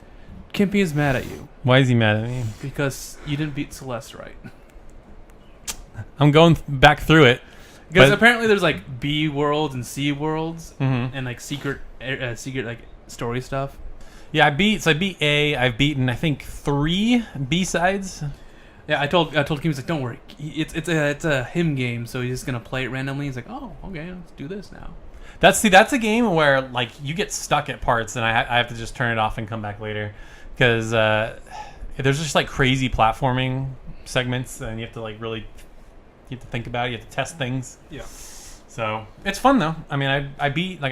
Kimpy is mad at you Why is he mad at me? because you didn't beat Celeste right. I'm going back through it. Because But- apparently there's like B worlds and C worlds Mm-hmm. and like secret like story stuff. Yeah, I beat A. I've beaten I think 3 B sides. Yeah, I told Kim, he's like, don't worry, it's a him game, so he's just gonna play it randomly. He's like, oh, okay, let's do this now. That's a game where like you get stuck at parts, and I have to just turn it off and come back later because there's just like crazy platforming segments, and you have to like really think about it. You have to test things. Yeah. So it's fun though. I mean, I beat the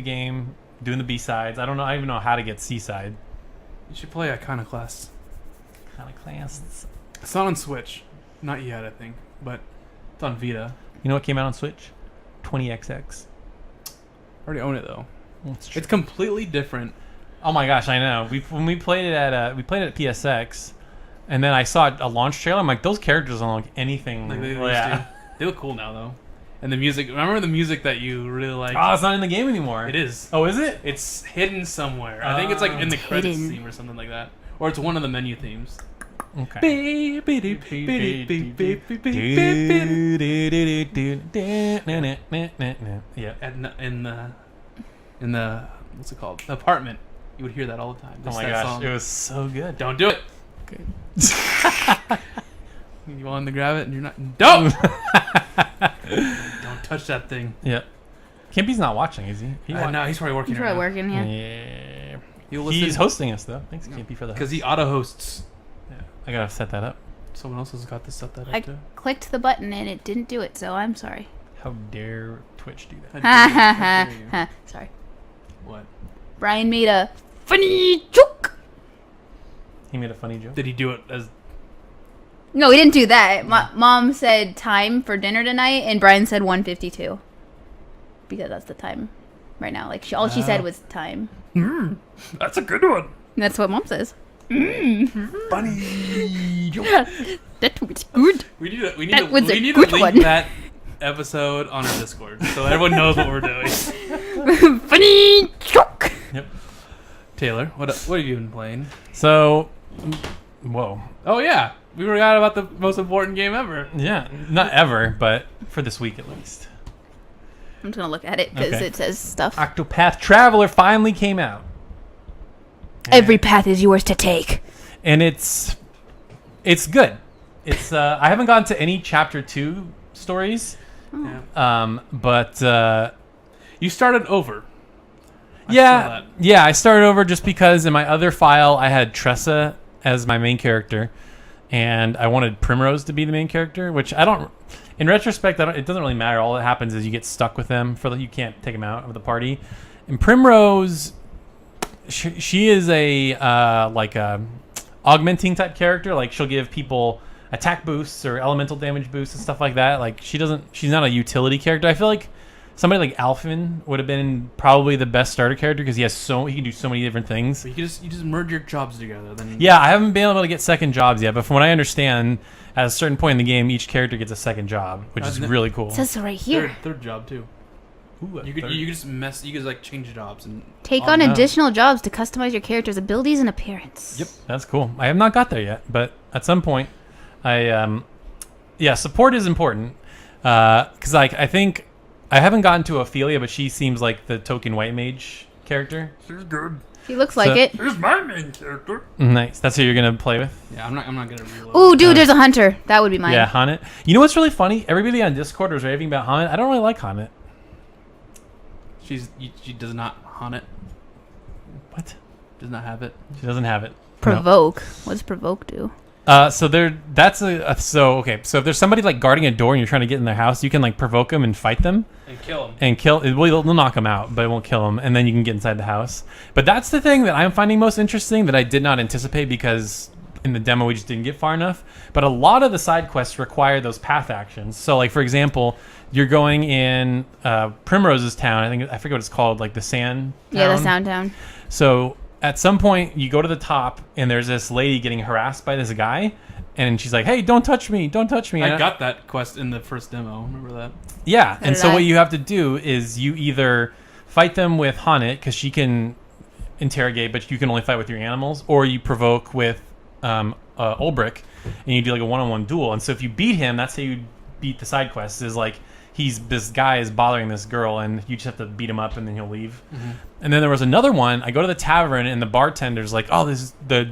game, doing the B sides. I don't even know how to get C side. You should play Iconoclast. Kind of class. It's not on Switch, not yet, I think, but it's on Vita. You know what came out on Switch? 20XX. I already own it though. That's true. It's completely different. Oh my gosh, I know. When we played it at PSX, and then I saw a launch trailer. I'm like, those characters don't look anything. Like they used yeah. to. They look cool now though. And the music. Remember the music that you really liked? Oh, it's not in the game anymore. It is. Oh, is it? It's hidden somewhere. I think it's like in the It's credits hidden. theme or something like that, or it's one of the menu themes. Okay. Yeah. In the what's it called? The apartment. You would hear that all the time. Oh Just my that gosh, song. it was so good. Don't do it. You wanted to grab it and you're not. Don't. Don't touch that thing. Yeah. Kimpy's not watching, is he? No, he's probably working. He's right probably now. working, yeah. Yeah. He'll listen He's hosting us though. Thanks, Kimpy, for the because host. he auto hosts. Yeah. I gotta set that up. Someone else has got to set that up I too. clicked the button and it didn't do it, so I'm sorry. How dare Twitch do that? How dare you. Sorry. What? Brian made a funny joke. He made a funny joke. Did he do it as? No, he didn't do that. Mom said time for dinner tonight, and Brian said 1:52 because that's the time right now. Like all she said was time. That's a good one. And that's what Mom says. Funny joke. That was good. We need to That was a link good one. that episode on our Discord so everyone knows what we're doing. Funny joke. Yep. Taylor, what have you been playing? So, whoa. Oh yeah, we forgot about the most important game ever. Yeah, not ever, but for this week at least. I'm just gonna look at it because Okay. it says stuff. Octopath Traveler finally came out. Every path is yours to take. And it's good. It's I haven't gotten to any chapter 2 stories. Yeah. But You started over. I saw that. I started over just because in my other file I had Tressa as my main character, and I wanted Primrose to be the main character, which I don't. In retrospect, it doesn't really matter. All that happens is you get stuck with them you can't take them out of the party. And Primrose, she is a augmenting type character. Like she'll give people attack boosts or elemental damage boosts and stuff like that. Like she's not a utility character. I feel like somebody like Alfin would have been probably the best starter character because he can do so many different things. But you just merge your jobs together. Then Yeah, I haven't been able to get second jobs yet, but from what I understand, at a certain point in the game, each character gets a second job, which is really cool. It says so right here. Third job too. Ooh, You could just like change jobs and Take Oh, on no. additional jobs to customize your character's abilities and appearance. Yep, that's cool. I have not got there yet, but at some point, support is important because I think I haven't gotten to Ophelia, but she seems like the token white mage character. she's good. He looks like it. She's my main character. Nice. That's who you're gonna play with. Yeah, I'm not gonna reload. Ooh, dude, there's a hunter. That would be mine. Yeah, Haunted. You know what's really funny? Everybody on Discord was raving about Haunted. I don't really like Haunted. She does not haunt it. What? Does not have it. She doesn't have it. Provoke. What does provoke do? So if there's somebody like guarding a door and you're trying to get in their house, you can like provoke them and fight them And kill him. well, they'll knock them out, but it won't kill them, and then you can get inside the house. But that's the thing that I'm finding most interesting that I did not anticipate because in the demo we just didn't get far enough. But a lot of the side quests require those path actions. So like for example, you're going in Primrose's town. I forget what it's called, like the Sand Town. Yeah, the Sound Town. So at some point you go to the top and there's this lady getting harassed by this guy, and she's like, "Hey, don't touch me! Don't touch me!" I got that quest in the first demo. Remember that? Yeah, and so I. what you have to do is you either fight them with Haunted, because she can interrogate, but you can only fight with your animals, or you provoke with Ulbrich, and you do like a one-on-one duel. And so if you beat him, that's how you beat the side quest. Is like this guy is bothering this girl, and you just have to beat him up, and then he'll leave. Mm-hmm. And then there was another one. I go to the tavern, and the bartender's like, "Oh, this is the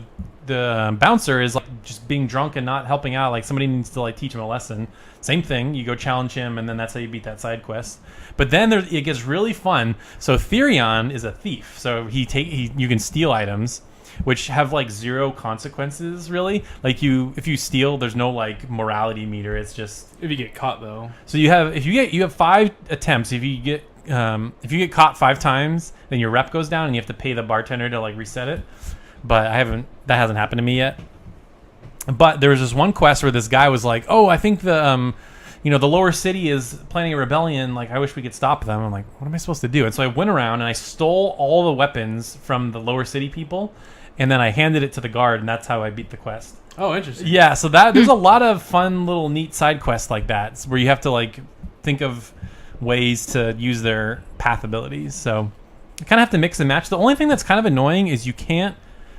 bouncer is like just being drunk and not helping out. Like somebody needs to like teach him a lesson." Same thing. You go challenge him, and then that's how you beat that side quest. But then it gets really fun. So Therion is a thief. So you can steal items, which have like zero consequences really. Like if you steal, there's no like morality meter. It's just If you get caught though. so you have 5 attempts. If you get caught 5 times, then your rep goes down, and you have to pay the bartender to like reset it. But that hasn't happened to me yet. But there was this one quest where this guy was like, "Oh, I think the lower city is planning a rebellion. Like, I wish we could stop them." I'm like, "What am I supposed to do?" And so I went around and I stole all the weapons from the lower city people, and then I handed it to the guard, and that's how I beat the quest. Oh, interesting. Yeah, so there's a lot of fun little neat side quests like that, where you have to like think of ways to use their path abilities. So you kind of have to mix and match. The only thing that's kind of annoying is you can't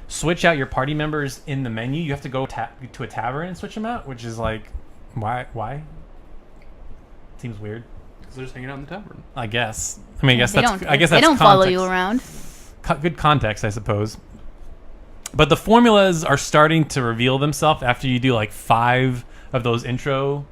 switch out your party members in the menu. You have to go to a tavern and switch them out, which is like, why? Seems weird. Because they're just hanging out in the tavern. I guess. I mean, I guess They that's don't context. follow you around. Good context, I suppose. But the formulas are starting to reveal themselves after you do like 5 of those intro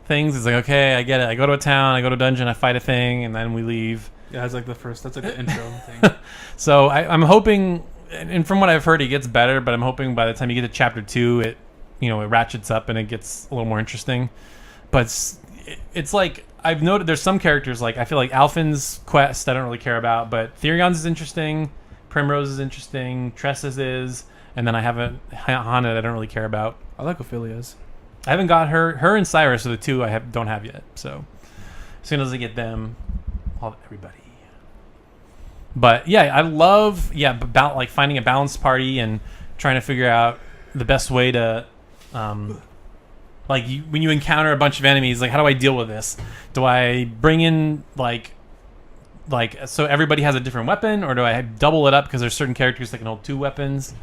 things. It's like, okay, I get it. I go to a town, I go to a dungeon, I fight a thing, and then we leave. Yeah, that's like the intro thing. So I'm hoping, and from what I've heard, it gets better, but I'm hoping by the time you get to chapter 2, it ratchets up and it gets a little more interesting. But it's like, I've noted there's some characters, like I feel like Alphen's quest I don't really care about, but Therion's is interesting, Primrose is interesting, Tressa's is, and then I haven't Hana I don't really care about. I like Ophelia's. I haven't got her and Cyrus are the 2 I don't have yet. So as soon as I get them, I'll have everybody. But yeah, I love about like finding a balanced party and trying to figure out the best way to when you encounter a bunch of enemies, like how do I deal with this? Do I bring in like so everybody has a different weapon, or do I double it up because there's certain characters that can hold 2 weapons?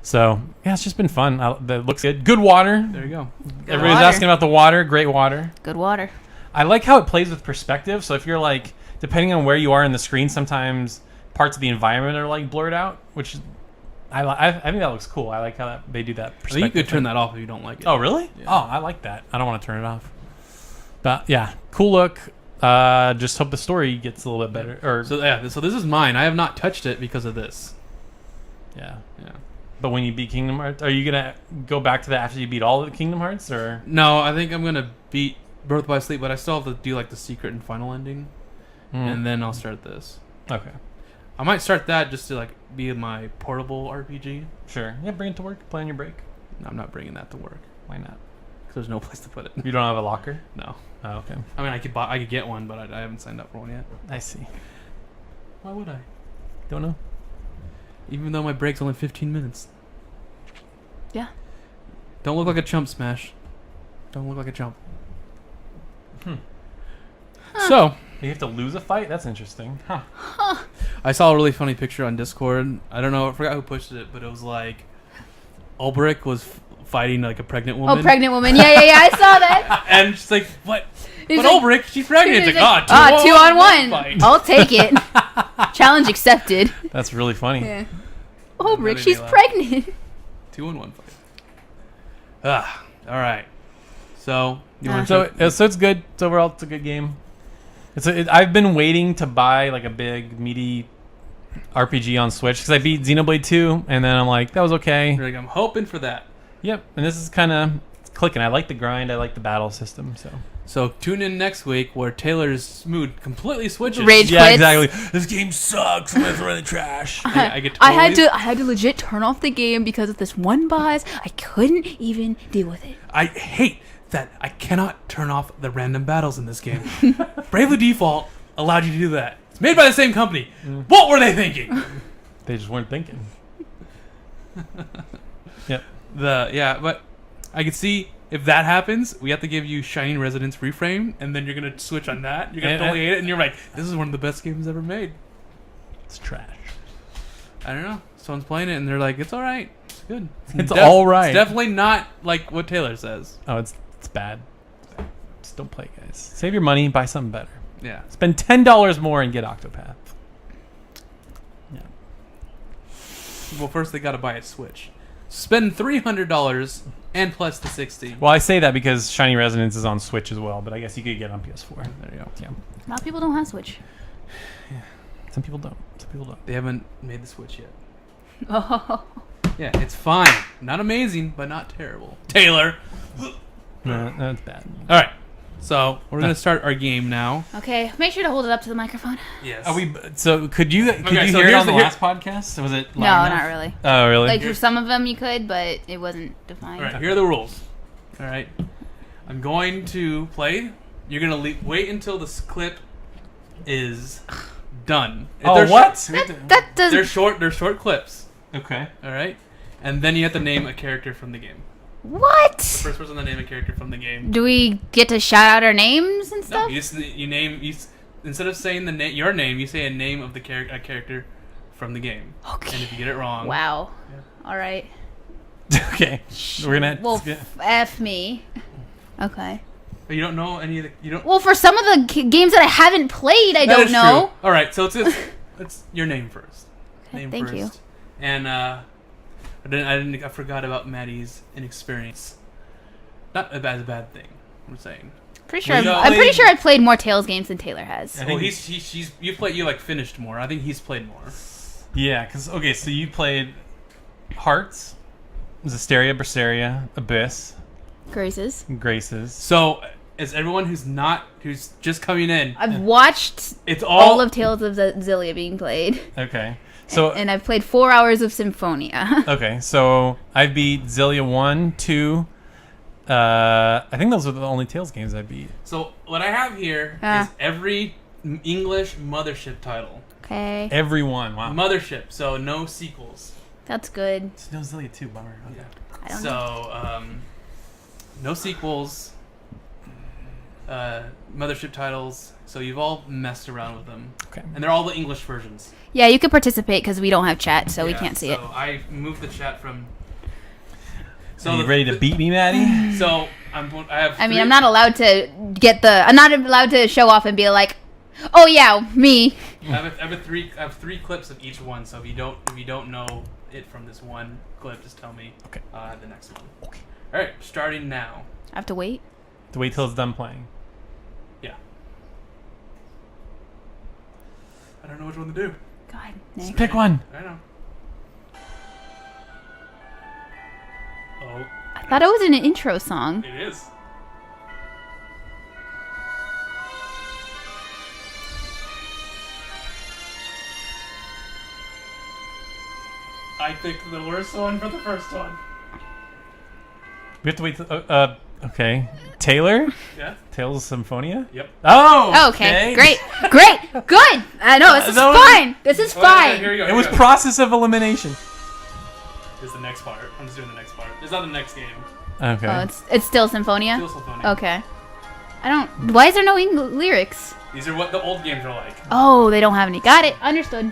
So yeah, it's just been fun. That looks good. Good water. There you go. Everybody's water. asking about the water. Great water. Good water. I like how it plays with perspective. So if you're like, depending on where you are in the screen, sometimes parts of the environment are like blurred out, which I think that looks cool. I like how they do that I perspective. think you could turn that off if you don't like it. Oh, really? Yeah. Oh, I like that. I don't want to turn it off. But yeah, cool look. Just hope the story gets a little bit better. So this is mine. I have not touched it because of this. Yeah. Yeah. But when you beat Kingdom Hearts, are you gonna go back to that after you beat all of the Kingdom Hearts, or? No, I think I'm gonna beat Birth by Sleep, but I still have to do like the secret and final ending, and then I'll start this. Okay. I might start that just to like be my portable RPG. Sure. Yeah, bring it to work. Play on your break. No, I'm not bringing that to work Why not? because there's no place to put it. You don't have a locker? No. Oh, okay. I mean, I could get one, but I haven't signed up for one yet. I see. Why would I? Don't know. Even though my break's only 15 minutes. Yeah. Don't look like a chump, Smash. Don't look like a chump. So, You have to lose a fight? That's interesting. Huh. I saw a really funny picture on Discord. I don't know, I forgot who posted it, but it was like Ulbrich was fighting like a pregnant woman. Oh, pregnant woman. Yeah, I saw that. And she's like, what? He's But like- Ulbrich, she's pregnant. It's He's like, like, 2 on 1. fight. I'll take it. Challenge accepted. That's really funny. Yeah. Oh, Rick, made she's me laugh. pregnant. 2-on-1 fight. All right. So, you want So to... it's good. So overall, it's a good game. I've been waiting to buy like a big meaty RPG on Switch because I beat Xenoblade 2, and then I'm like, that was okay. You're like, I'm hoping for that. Yep. And this is kind of clicking. I like the grind. I like the battle system. So tune in next week where Taylor's mood completely switches. Rage Yeah, quits. exactly. This game sucks. I'm gonna throw it in the trash. I get I totally, had to legit turn off the game because of this one boss. I couldn't even deal with it. I hate that I cannot turn off the random battles in this game. Bravely Default allowed you to do that. It's made by the same company. What were they thinking? They just weren't thinking. Yep. But I can see if that happens, we have to give you Shining Resonance Reframe, and then you're gonna switch on that. You're gonna totally hate it, and you're like, "This is one of the best games ever made." It's trash. I don't know. Someone's playing it, and they're like, "It's all right. It's good. It's all right." It's definitely not like what Taylor says." Oh, it's bad. Just don't play, guys. Save your money, buy something better. Yeah. Spend $10 more and get Octopath. Yeah. Well, first they gotta buy a Switch. Spend $300 and plus the $60. Well, I say that because Shiny Resonance is on Switch as well, but I guess you could get it on PS4. There you go. Yeah. A lot of people don't have Switch. Some people don't. Some people don't. They haven't made the Switch yet. Oh. Yeah, it's fine. Not amazing, but not terrible. Taylor. No, that's bad. All right. So we're gonna start our game now. Okay, make sure to hold it up to the microphone. Yes. So could you so hear it here's on the the- last podcast? Was it No, loud enough? not really. Oh, really? Like for some of them you could, but it wasn't defined. All right. Here are the rules. All right. I'm going to play. You're gonna wait until this clip is done. Oh, what? That doesn't. They're short. They're short clips. Okay. All right. And then you have to name a character from the game. What? First person to name a character from the game. Do we get to shout out our names and No, stuff? you name instead of saying your name, you say a name of the character from the game. Okay. And if you get it wrong, Wow. All right. Okay. We're gonna. Well, F me. Okay. but you don't know any of the you don't. Well, for some of the games that I haven't played, I That don't is know. true. All right, so it's your name first. Name thank first. you. And I forgot about Maddie's inexperience. Not a bad thing. I'm saying. Pretty sure. Well, I'm pretty sure I've played more Tales games than Taylor has. I think you like finished more. I think he's played more. Yeah, because so you played Hearts, Zestiria, Berseria, Abyss, Graces. Graces. So as everyone who's just coming in, I've watched it's all of Tales of Zillia being played, Okay. So and I've played 4 hours of Symphonia. okay, so I beat Zillia 1, 2. I think those are the only Tales games I beat. So what I have here is every English Mothership title. Okay, Every one. Wow. Mothership, so no sequels. that's good. No Zillia 2, bummer. Okay. I don't know. So no sequels. Mothership titles. So you've all messed around with them, Okay. and they're all the English versions. Yeah, you could participate because we don't have chat, so we Yeah, can't see it. So I moved the chat from. So you ready to beat me, Maddie? So I have. I mean, three- I'm not allowed to I'm not allowed to show off and be like, "Oh yeah, me." I have three clips of each one. So if you don't know it from this one clip, just tell me. Okay. The next one. Okay. All right, starting now. I have to wait. To wait till it's done playing. Yeah. I don't know which one to do. God, Nick. Pick one. I know. Oh, I thought it was an intro song. it is. I picked the worst one for the first one. We have to wait till... okay. Taylor? Yeah. Tales of Symphonia? Yep. Oh! Okay, great, good. I know this is that was- fine. This is Oh, okay, here fine. we go. It was process of elimination. This is the next part. I'm just doing the next part. It's not the next game. Okay. Oh, it's still Symphonia. Still Symphonia. Okay. I don't. Why is there no lyrics? These are what the old games are like. Oh, they don't have any. Got it. Understood.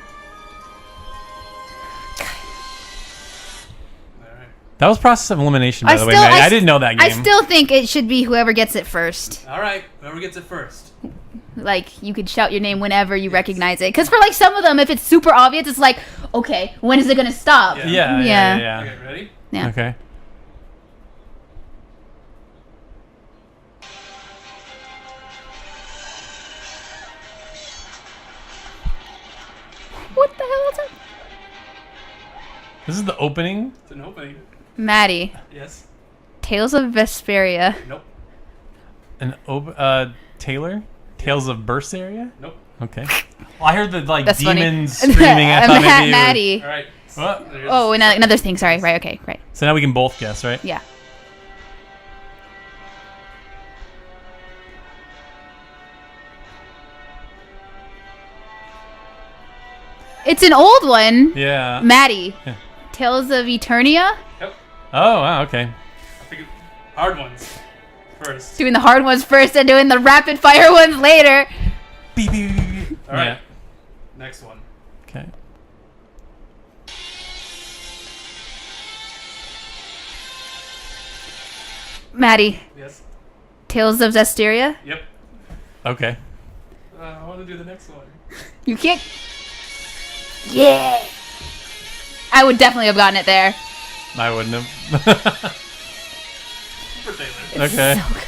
Alright. That was process of elimination, by I the way, still- Maddie. I I didn't know that game. I still think it should be whoever gets it first. Alright. Whoever gets it first. Like, you could shout your name whenever you recognize it. Because for, like, some of them, if it's super obvious, it's like, okay, when is it going to stop? Yeah. Yeah. Okay, ready? Yeah. Okay. What the hell is that? This is the opening. It's an opening. Maddie. Yes. Tales of Vesperia. Nope. Taylor? Tales of Berseria? Nope. Okay. Well, I heard the That's funny. demons screaming. I thought maybe you were- Maddie. All right. What? Oh, another thing. Sorry. Right. Okay. Right. So now we can both guess, right? Yeah. It's an old one. Yeah. Maddie. Yeah. Tales of Eternia. Yep. Oh, wow, okay. I figured hard ones first. Doing the hard ones first and doing the rapid fire ones later. Beep, beep, beep, beep. All right. Yeah. Next one. Okay. Maddie. Yes. Tales of Zestiria. Yep. Okay. I want to do the next one. You can't. Yeah. I would definitely have gotten it there. I wouldn't have. For Taylor. It's Okay. so good.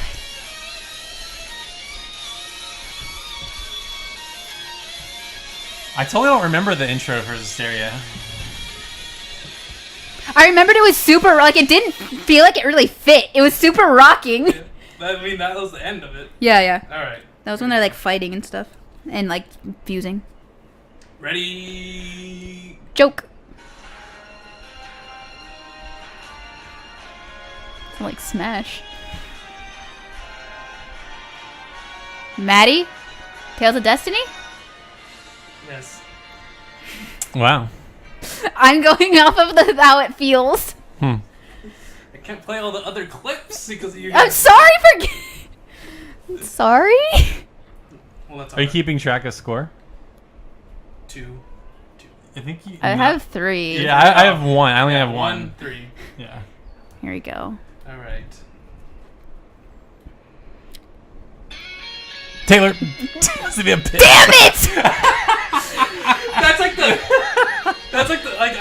I totally don't remember the intro for Hysteria. I remembered it was super, like, it didn't feel like it really fit. It was super rocking. Yeah. I mean, that was the end of it. Yeah. All right. That was when they're, like, fighting and stuff. And, like, fusing. Ready? Joke. It's like Smash. Maddie? Tales of Destiny? Yes. Wow. I'm going off of how it feels. Hmm. I can't play all the other clips because of you. I'm sorry for... sorry? Well, that's all Are you right. keeping track of score? Two. I think you. I have 3. Yeah, I have one. I only have one. 1, 3. Yeah. Here we go. All right. Taylor. This would be a bitch. Damn it! That's like the. That's like the. Like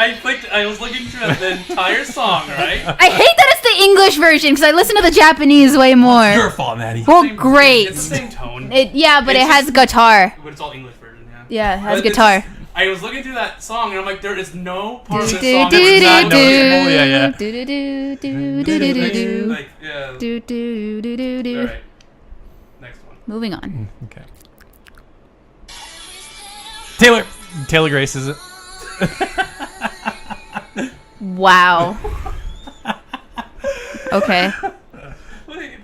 I was looking through the entire song, right? I hate that it's the English version because I listen to the Japanese way more. Your fault, Maddie. Well, Same- great. It's the same tone. But it It's has just- guitar. But it's all English version, yeah. Yeah, it has But it's guitar. just- I was looking through that song and I'm like, there is no part of Do this do song do that was not do noticeable. Yeah, yeah. do do do do do do do do Like, yeah. do do do do do. All right. Next one. Moving on. Okay. Taylor Grace is it? Wow. Okay. Wait.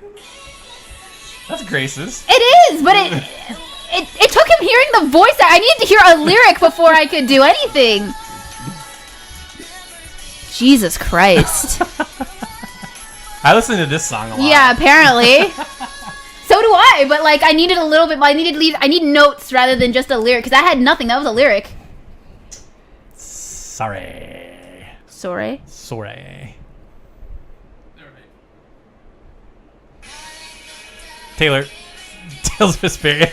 That's Grace's. It is, but it took him hearing the voice. I needed to hear a lyric before I could do anything. Jesus Christ. I listen to this song a lot. Yeah, apparently. So do I, but like I needed a little bit. I need notes rather than just a lyric because I had nothing. That was a lyric. Sorry. Sorry. Sorry. All right. Taylor. Tales of Vesperia.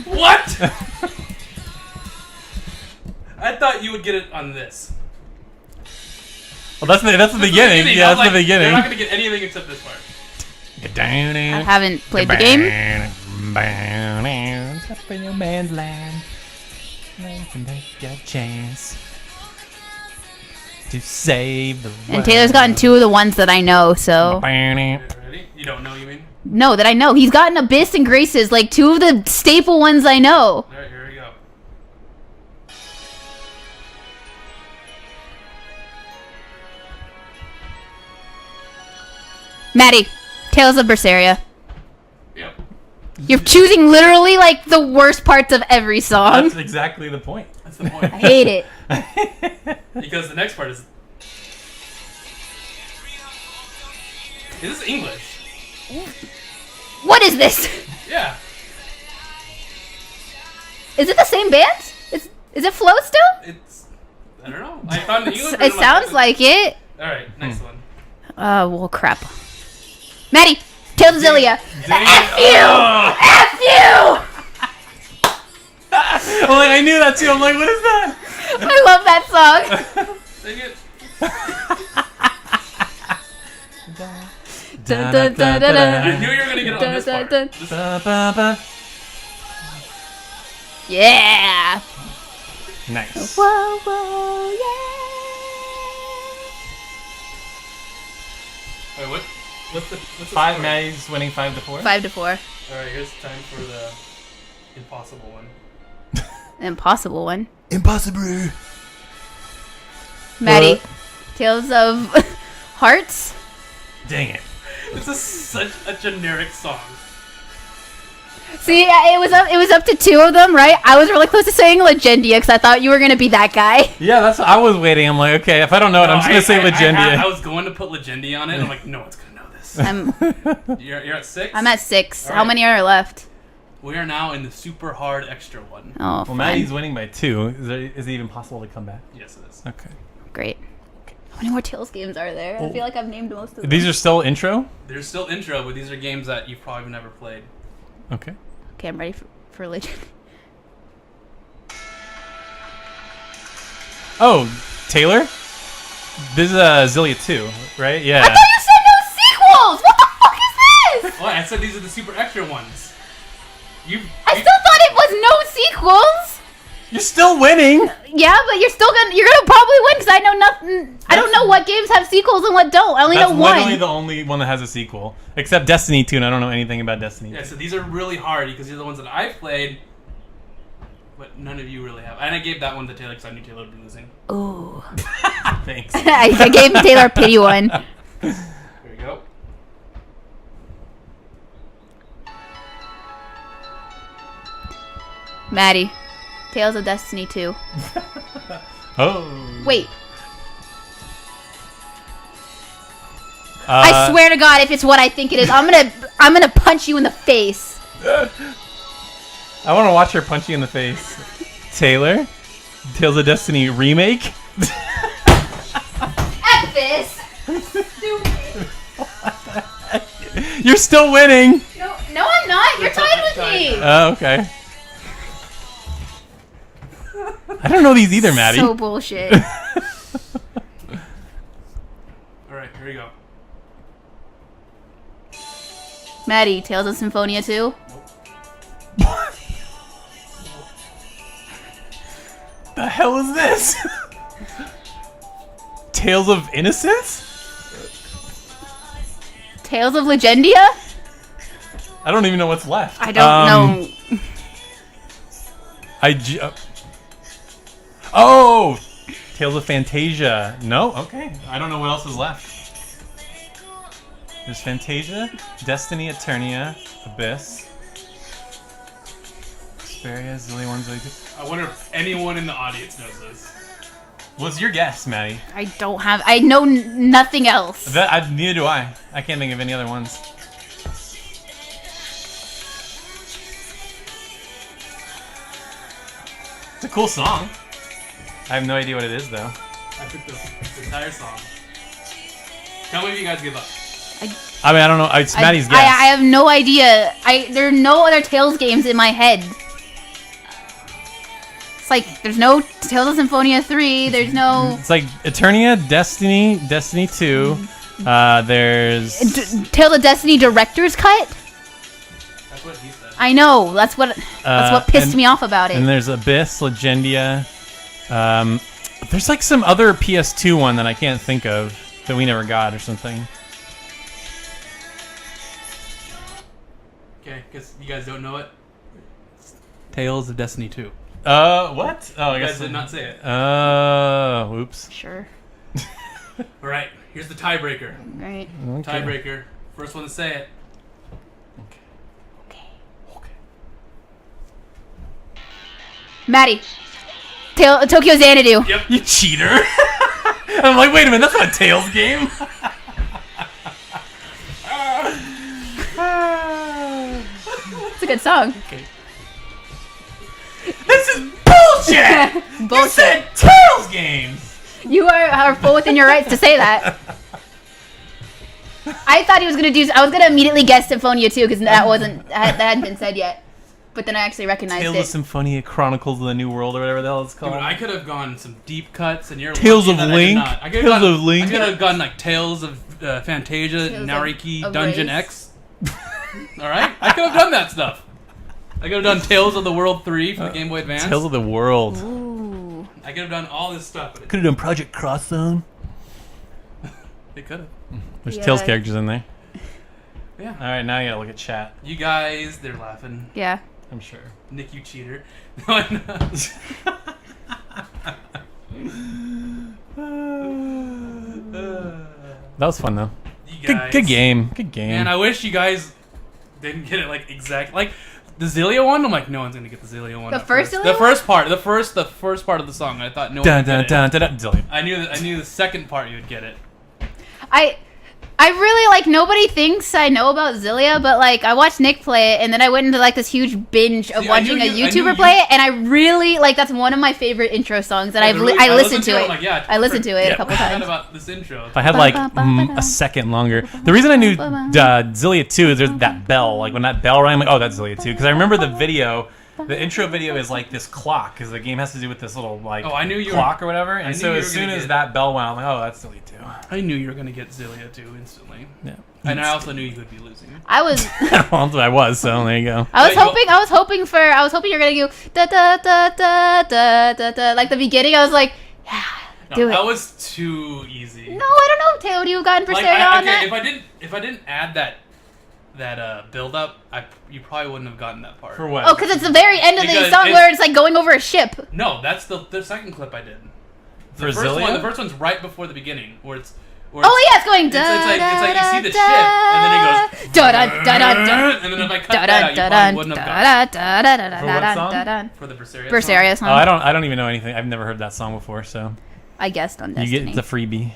What? I thought you would get it on this. Well, that's the beginning. Yeah, I'm that's the like, beginning. You're not gonna get anything except this part. I haven't played the game. Up in your man's land. You can take your chance to save the world. And Taylor's gotten 2 of the ones that I know, so. Okay, ready? You don't know, you mean? No, that I know. He's gotten Abyss and Graces, like 2 of the staple ones I know. All right, here we go. Maddie, Tales of Berseria. Yep. You're choosing literally like the worst parts of every song. That's exactly the point. That's the point. I hate it. Because the next part is. Is this English? What is this? Yeah. Is it the same band? Is it Flow still? It's. I don't know. I found the English. It sounds like it. All right, next one. Well, crap. Maddie, Tales of Zillia. Dang F it. you! Oh. F you! Well, like, I knew that too. I'm like, what is that? I love that song. Dang it. Dun, dun, dun, dun, I dun. knew you were gonna get it on this Dun, part. dun, dun. This- Ba-ba-ba. Yeah. Nice. Whoa, whoa, yeah. Wait, what's the Five. score? Maddie's winning 5-4. 5-4. All right, here's time for the impossible one. Impossible one. Impossible. Maddie. Tales of Hearts. Dang it. This is such a generic song. See, it was up to 2 of them, right? I was really close to saying Legendia because I thought you were gonna be that guy. Yeah, that's what I was waiting. I'm like, okay, if I don't know it, I'm just gonna say Legendia. I was going to put Legendia on it. And I'm like, no one's gonna know this. You're at 6. I'm at 6. All How right. many are left? We are now in the super hard extra one. Oh, Well, fun. Maddie's winning by 2. Is it even possible to come back? Yes, it is. Okay. Great. How many more Tales games are there? I feel like I've named most of them. These are still intro? There's still intro, but these are games that you've probably never played. Okay. Okay, I'm ready for Legend. Oh, Taylor? This is Zillia 2, right? Yeah. I thought you said no sequels! What the fuck is this? Oh, I said these are the super extra ones. I still thought it was no sequels! You're still winning! Yeah, but you're gonna probably win because I know nothing. I don't know what games have sequels and what don't. I only That's know one. literally the only one that has a sequel. Except Destiny 2, and I don't know anything about Destiny 2. Yeah, so these are really hard because these are the ones that I've played, but none of you really have. And I gave that one to Taylor because I knew Taylor would be losing. Ooh. Thanks. I gave Taylor a pity one. There we go. Maddie. Tales of Destiny 2. Oh. Wait. I swear to God, if it's what I think it is, I'm gonna punch you in the face. I want to watch her punch you in the face. Taylor? Tales of Destiny remake? F this. Stupid. You're still winning! No, I'm not. You're tied with me. Oh, okay. I don't know these either, Maddie. So bullshit. Alright, here we go. Maddie, Tales of Symphonia 2. The hell is this? Tales of Innocence? Tales of Legendia? I don't even know what's left. I don't know. Oh! Tales of Fantasia. No? Okay. I don't know what else is left. There's Fantasia, Destiny, Eternia, Abyss, Xperia, Zillia 1, Zillia 2. I wonder if anyone in the audience knows this. What's your guess, Maddie? I know nothing else. Neither do I. I can't think of any other ones. It's a cool song. I have no idea what it is, though. I picked the entire song. Tell me if you guys give up. I mean, I don't know. It's Maddie's guess. I have no idea. There are no other Tales games in my head. It's like, there's no Tales of Symphonia 3, there's no... It's like Eternia, Destiny 2. There's... Tales of Destiny Director's Cut? That's what he said. I know, that's what pissed me off about it. And there's Abyss, Legendia. There's like some other PS2 one that I can't think of that we never got or something. Okay, because you guys don't know it. It's Tales of Destiny 2. What? Oh, I You guess guys did not say it. Oops. Sure. Alright, here's the tiebreaker. Right. Okay. Tiebreaker. First one to say it. Okay. Maddie. Tokyo Xanadu. Yep. You cheater! I'm like, wait a minute, that's not a Tails game. It's a good song. Okay. This is bullshit! You Bullshit. said Tails games! You are full within your rights to say that. I thought he was gonna I was gonna immediately guess Symphonia 2 because that hadn't been said yet. But then I actually recognized Tales it. of Symphonia Chronicles of the New World or whatever the hell it's called. Dude, I could have gone some deep cuts, and you're Tales lucky of that Link? I did not. Tales of Link? I could have gone like Tales of Fantasia, Tales Nariki, of Dungeon Race. X. All right, I could have done that stuff. I could have done Tales of the World 3 for the Game Boy Advance. Tales of the World. Ooh. I could have done all this stuff, but Could have done Project Cross Zone. they could have. There's Yeah. Tails characters in there. Yeah. All right, now you gotta look at chat. You guys, they're laughing. Yeah. I'm sure. Nick, you cheater. No, I'm not. That was fun though. You guys. Good game. Good game. Man, I wish you guys didn't get it like exact. Like the Zillia one, I'm like, no one's gonna get the Zillia one. The at first The Zillia first part. The first part of the song. I thought no one dun would dun get it. dun dun dun. Zillion. I knew the second part you would get it. I really like nobody thinks I know about Zillia, but like I watched Nick play it and then I went into like this huge binge of See, I watching knew a you- I YouTuber knew play you- it, and I really like that's one of my favorite intro songs that Yeah, I I listened to I'm it. like, yeah, I listened to it Yeah. a couple I forgot times. about this intro. If I had like a second longer. The reason I knew Zillia 2 is there's that bell. Like when that bell rang, I'm like, oh, that's Zillia 2. Because I remember the video. The intro video is like this clock, because the game has to do with this little like Oh, I knew you clock were- or whatever. I And knew so you were as soon gonna as get- that bell went, I'm like, oh, that's Zillia 2. I knew you were gonna get Zillia too instantly, Yeah. and I also knew you would be losing. I was Well, I was, so there you go. I was Wait, hoping you're gonna go da da da da da da da like the beginning. I was like, yeah, do it. That was too easy. No, I don't know, Taylor. Would you have gotten Like, Berseria on okay, that? if I didn't add that build up, you probably wouldn't have gotten that part. For what? Oh, because it's the very end of the Because song it's- where it's like going over a ship. No, that's the second clip I did. For The first Zillia? one, the first one's right before the beginning, where it's. Oh yeah, it's going It's da like you see the da, ship, and then it goes da da da da da. and then if I cut Da that out, da you da probably wouldn't have gotten da da da da For what da song? da da. for the Berseria. Berseria song. Oh, song. I don't even know anything. I've never heard that song before, so I guessed on you Destiny. get the freebie.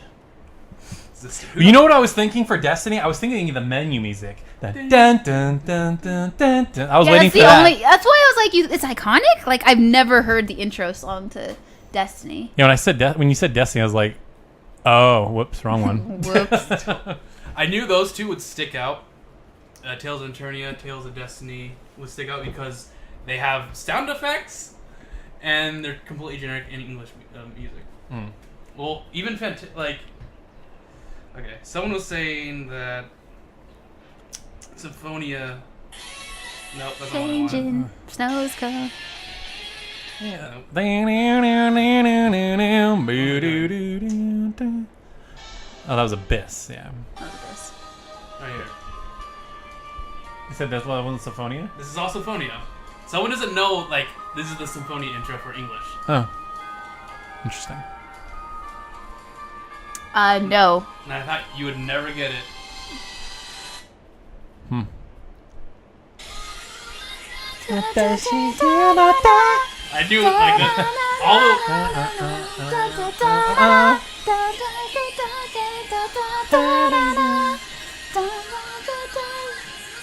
It's this- You know what I was thinking for Destiny? I was thinking of the menu music. Dun, dun, dun, dun, dun, dun, dun. I was Yeah, waiting that's for the that. only. That's why I was like, it's iconic. Like I've never heard the intro song to Destiny. Yeah, when I said when you said Destiny, I was like, oh, whoops, wrong one. Whoops. I knew those two would stick out. Tales of Eternia, Tales of Destiny would stick out because they have sound effects and they're completely generic in English music. Hmm. Well, even okay, someone was saying that Symphonia. Nope, that's not what I wanted. Changing snows come. Nope. Oh, that was Abyss, yeah. Right here. You said that wasn't Symphonia? This is all Symphonia. Someone doesn't know, like, this is the Symphonia intro for English. Oh. Interesting. No. And I thought you would never get it. Hmm. I knew it like that. All the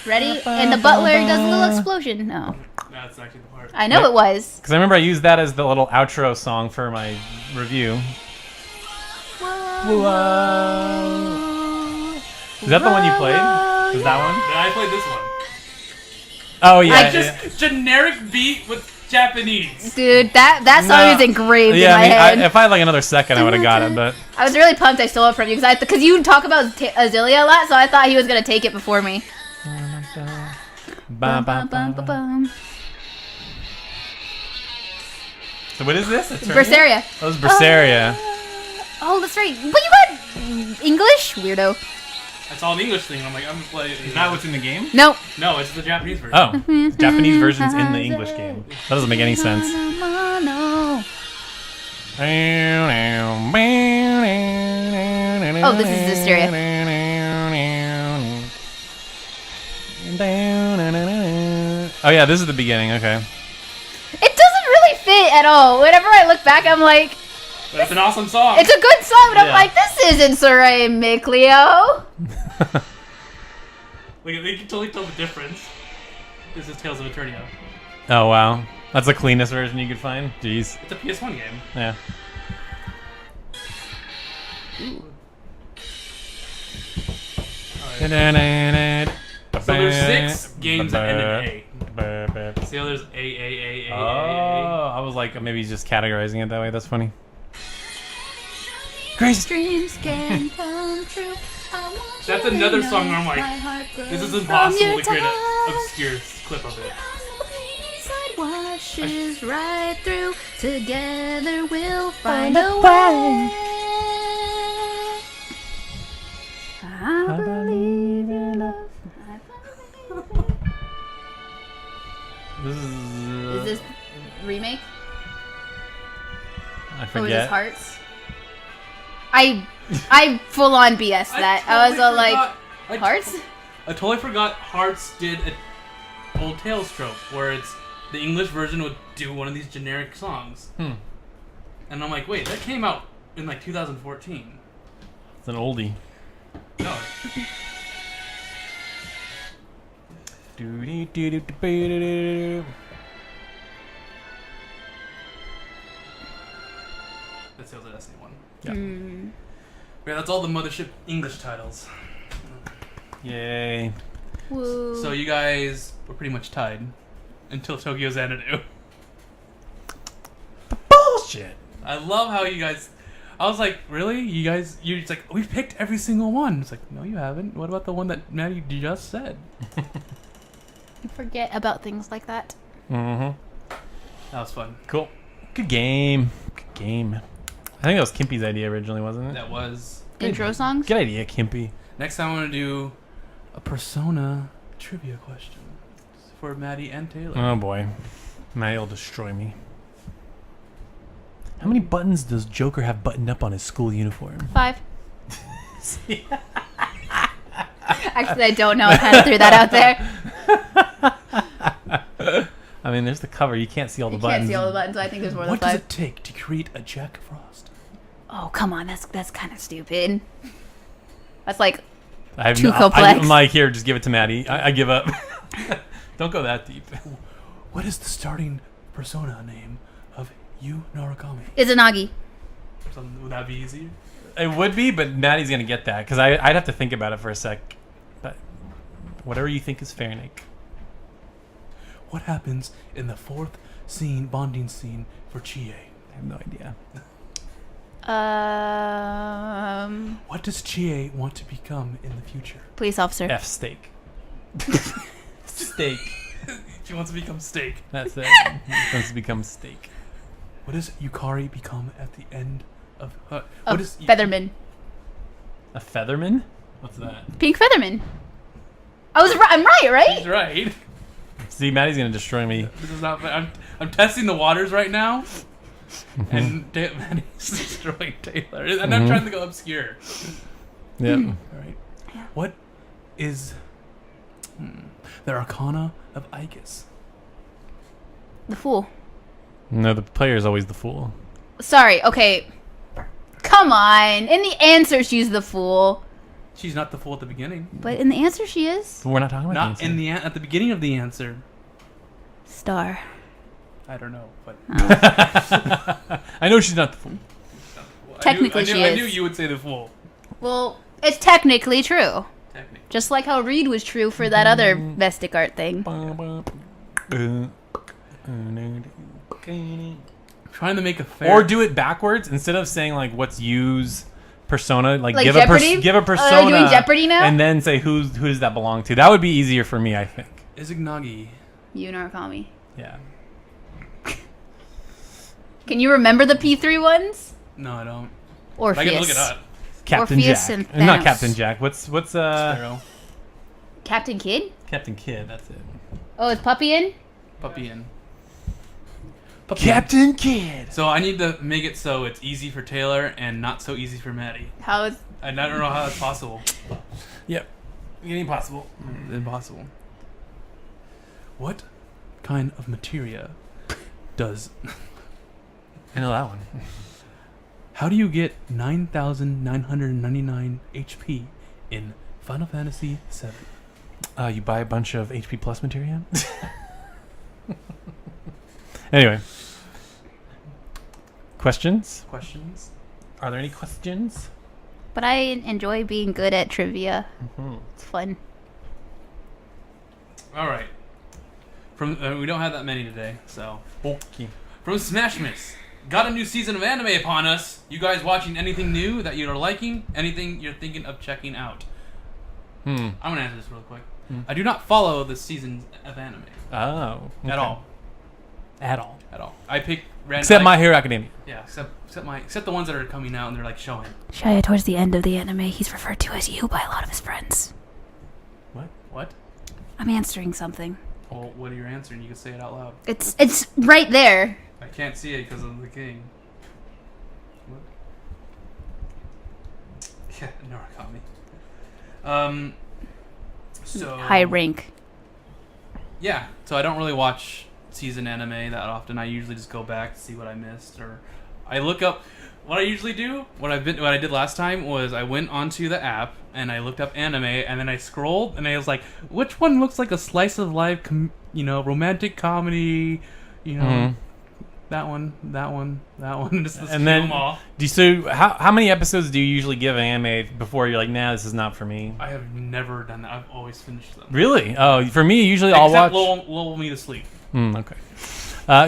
Ready? And the butler does a little explosion. No. that's actually the part. I know it was. Because I remember I used that as the little outro song for my review. Is that the one you played? Is that one? Then I played this one. Oh, yeah. I just generic beat with Japanese. Dude, that song is engraved in Yeah, my I mean, head. if I had like another second, I would have got it, but... I was really pumped I stole it from you because you talk about Azalea a lot, so I thought he was gonna take it before me. Bum, bum, bum, bum. Bum. So what is this? Berseria. That was Berseria. Oh, that's right. But you got English, weirdo. That's all an English thing. I'm like, I'm just playing. Is that what's in the game? Nope. No, it's the Japanese version. Oh, Japanese version's in the English game. That doesn't make any sense. Oh, this is Hysteria. Oh yeah, this is the beginning. Okay. It doesn't really fit at all. Whenever I look back, I'm like, But it's an awesome song. it's a good song, but I'm Yeah. like, this isn't Sarai Mikleo. Like, they can totally tell the difference. This is Tales of Eternia. Oh wow, that's the cleanest version you could find. Jeez. It's a PS1 game. Yeah. So there's 6 games that end in A. See how there's A. Oh, I was like, maybe he's just categorizing it that way. That's funny. Grace. Dreams can come true. That's another song where I'm like, this is impossible to create an obscure clip of it. Washes right through. Together we'll find a way. I Or was forget. it hearts? I full on BS that. I was all like, hearts? I totally forgot Hearts did an old Tales trope where it's the English version would do one of these generic songs. And I'm like, wait, that came out in like 2014. It's an oldie. No. That's the other Destiny one. Yeah. Yeah, that's all the Mothership English titles. Yay. Woo. So you guys were pretty much tied until Tokyo Xanadu. Bullshit. I love how you guys... I was like, really? You're just like, we picked every single one. It's like, no, you haven't. What about the one that Maddie just said? You forget about things like that. Mm-hmm. That was fun. Cool. Good game. Good game. I think that was Kimpy's idea originally, wasn't it? That was... Intro songs? Good idea, Kimpy. Next time I want to do a Persona trivia question for Maddie and Taylor. Oh boy. Maddie will destroy me. How many buttons does Joker have buttoned up on his school uniform? 5. Actually, I don't know. I kind of threw that out there. I mean, there's the cover. You can't see all the You buttons. can't see all the buttons, so I think there's more than What does 5. it take to create a Jack Frost? Oh, come on. That's kind of stupid. That's like... I have Too complex. I'm like, here, just give it to Maddie. I give up. Don't go that deep. What is the starting Persona name of Yu Narukami? Izanagi. Would that be easier? It would be, but Maddie's going to get that. Because I'd have to think about it for a sec. But whatever you think is fair, Nick. What happens in the 4th bonding scene for Chie? I have no idea. What does Chie want to become in the future? Police officer. F steak. Steak. She wants to become Steak. That's it. Wants to become steak. What does Yukari become at the end of... Oh, what is Featherman. A featherman? What's that? Pink Featherman. I was right. I'm right, She's right? right. See, Maddie's going to destroy me. This is not... I'm testing the waters right now. And Maddie's destroying Taylor. And I'm trying to go obscure. Yep. All right. What is the Arcana of Aegis? The Fool. No, the player is always the fool. Sorry, okay. Come on. In the answer, she's the Fool. She's not the fool at the beginning. But in the answer, she is. But we're not talking about Not the in the at the beginning of the answer. Star. I don't know, but I know she's not the fool. Technically, I she I is. knew you would say the fool. Well, it's technically true. Technically. Just like how Reed was true for that other Vestic art thing. Trying to make a fair. Or do it backwards instead of saying like what's use persona, like Like give Jeopardy? give a Are persona, they doing Jeopardy now? and then say who does that belong to. That would be easier for me, I think. Izanagi. You Narukami. Yeah. Can you remember the P3 ones? No, I don't. Orpheus. I can look it up. Captain Orpheus Jack. and Not Thanos. Captain Jack. What's Sparrow. Captain Kid? Captain Kid, that's it. Oh, is Puppy in? Puppy in. Puppy Captain Kid. in. So I need to make it so it's easy for Taylor and not so easy for Maddie. How is... And I don't know how that's possible. Yep. Impossible. Impossible. What kind of materia does... I know that one. How do you get 9,999 HP in Final Fantasy VII? You buy a bunch of HP plus materia. Anyway. Questions? Questions? Are there any questions? But I enjoy being good at trivia. It's fun. All right. From we don't have that many today, so Okay. from Smashmas, got a new season of anime upon us. You guys watching anything new that you're liking? Anything you're thinking of checking out? I'm gonna answer this real quick. I do not follow this season of anime Oh. at all. At all. At all. I pick random. Except My Hero Academia. Yeah, except the ones that are coming out and they're like showing. Shia, towards the end of the anime, he's referred to as you by a lot of his friends. What? I'm answering something. Well, what are you answering? You can say it out loud. It's right there. I can't see it because of the king. Murakami. So High rank. Yeah, so I don't really watch season anime that often. I usually just go back to see what I missed, or I look up. What I usually do, what I did last time was I went onto the app and I looked up anime, and then I scrolled and I was like, which one looks like a slice of life, romantic comedy, that one, and just And then, them all. how many episodes do you usually give an anime before you're like, nah, this is not for me? I have never done that. I've always finished them. Really? Oh, for me, usually I'll watch. Lull me to sleep. Okay.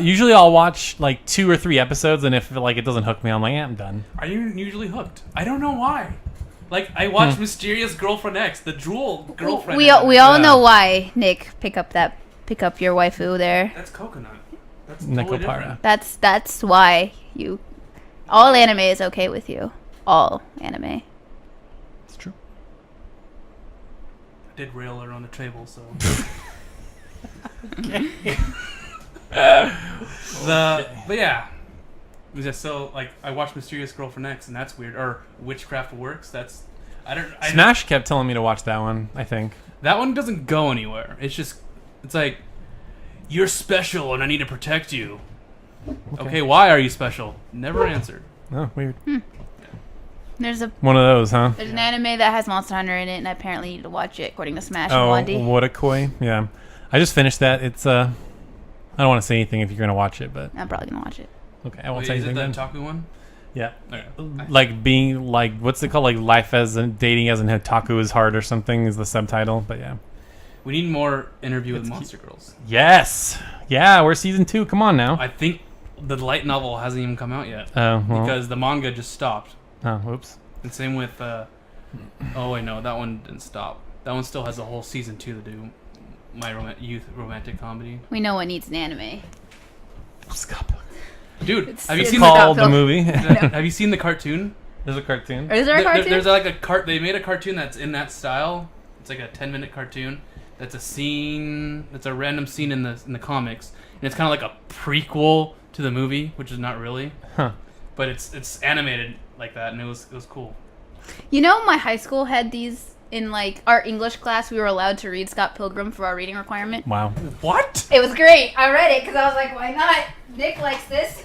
Usually I'll watch like 2 or 3 episodes, and if like it doesn't hook me, I'm like, I'm done. Are you usually hooked? I don't know why. Like I watch Mysterious Girlfriend X, the Drool girlfriend. We all know why, Nick. Pick up your waifu there. That's coconut. That's totally Nekopara. different. That's why you. All anime is okay with you. All anime. It's true. I did rail her on the table, so. But yeah, it was just so like I watched Mysterious Girlfriend X, and that's weird. Or Witchcraft Works. Smash kept telling me to watch that one. I think that one doesn't go anywhere. It's like you're special, and I need to protect you. Okay, why are you special? Never answered. Oh, weird. There's One of those, huh? an anime that has Monster Hunter in it, and I apparently need to watch it according to Smash and Oh, Wandy. what a koi! Yeah, I just finished that. It's I don't want to say anything if you're gonna watch it, but I'm probably gonna watch it. okay, I won't Wait, say is it anything. the Then. Otaku one? Yeah, Okay. like being like what's it called? Like life as dating as an otaku is hard or something is the subtitle. But yeah, We need more Interview with It's Monster Girls. yes, yeah, we're season 2. Come on now. I think the light novel hasn't even come out yet Oh, well. because the manga just stopped. Oh, whoops. And same with oh wait, no, that one didn't stop. That one still has a whole season 2 to do. My youth romantic comedy. We know what needs an anime. Dude, have you it's seen Called the Scott movie. have you seen the cartoon? There's a cartoon. Or is there a cartoon? There's like a they made a cartoon that's in that style. It's like a 10-minute cartoon. That's a scene. That's a random scene in the comics, and it's kind of like a prequel to the movie, which is not really. Huh. But it's animated like that, and it was cool. You know, my high school had these in like our English class. We were allowed to read Scott Pilgrim for our reading requirement. Wow. What? It was great. I read it because I was like, why not? Nick likes this.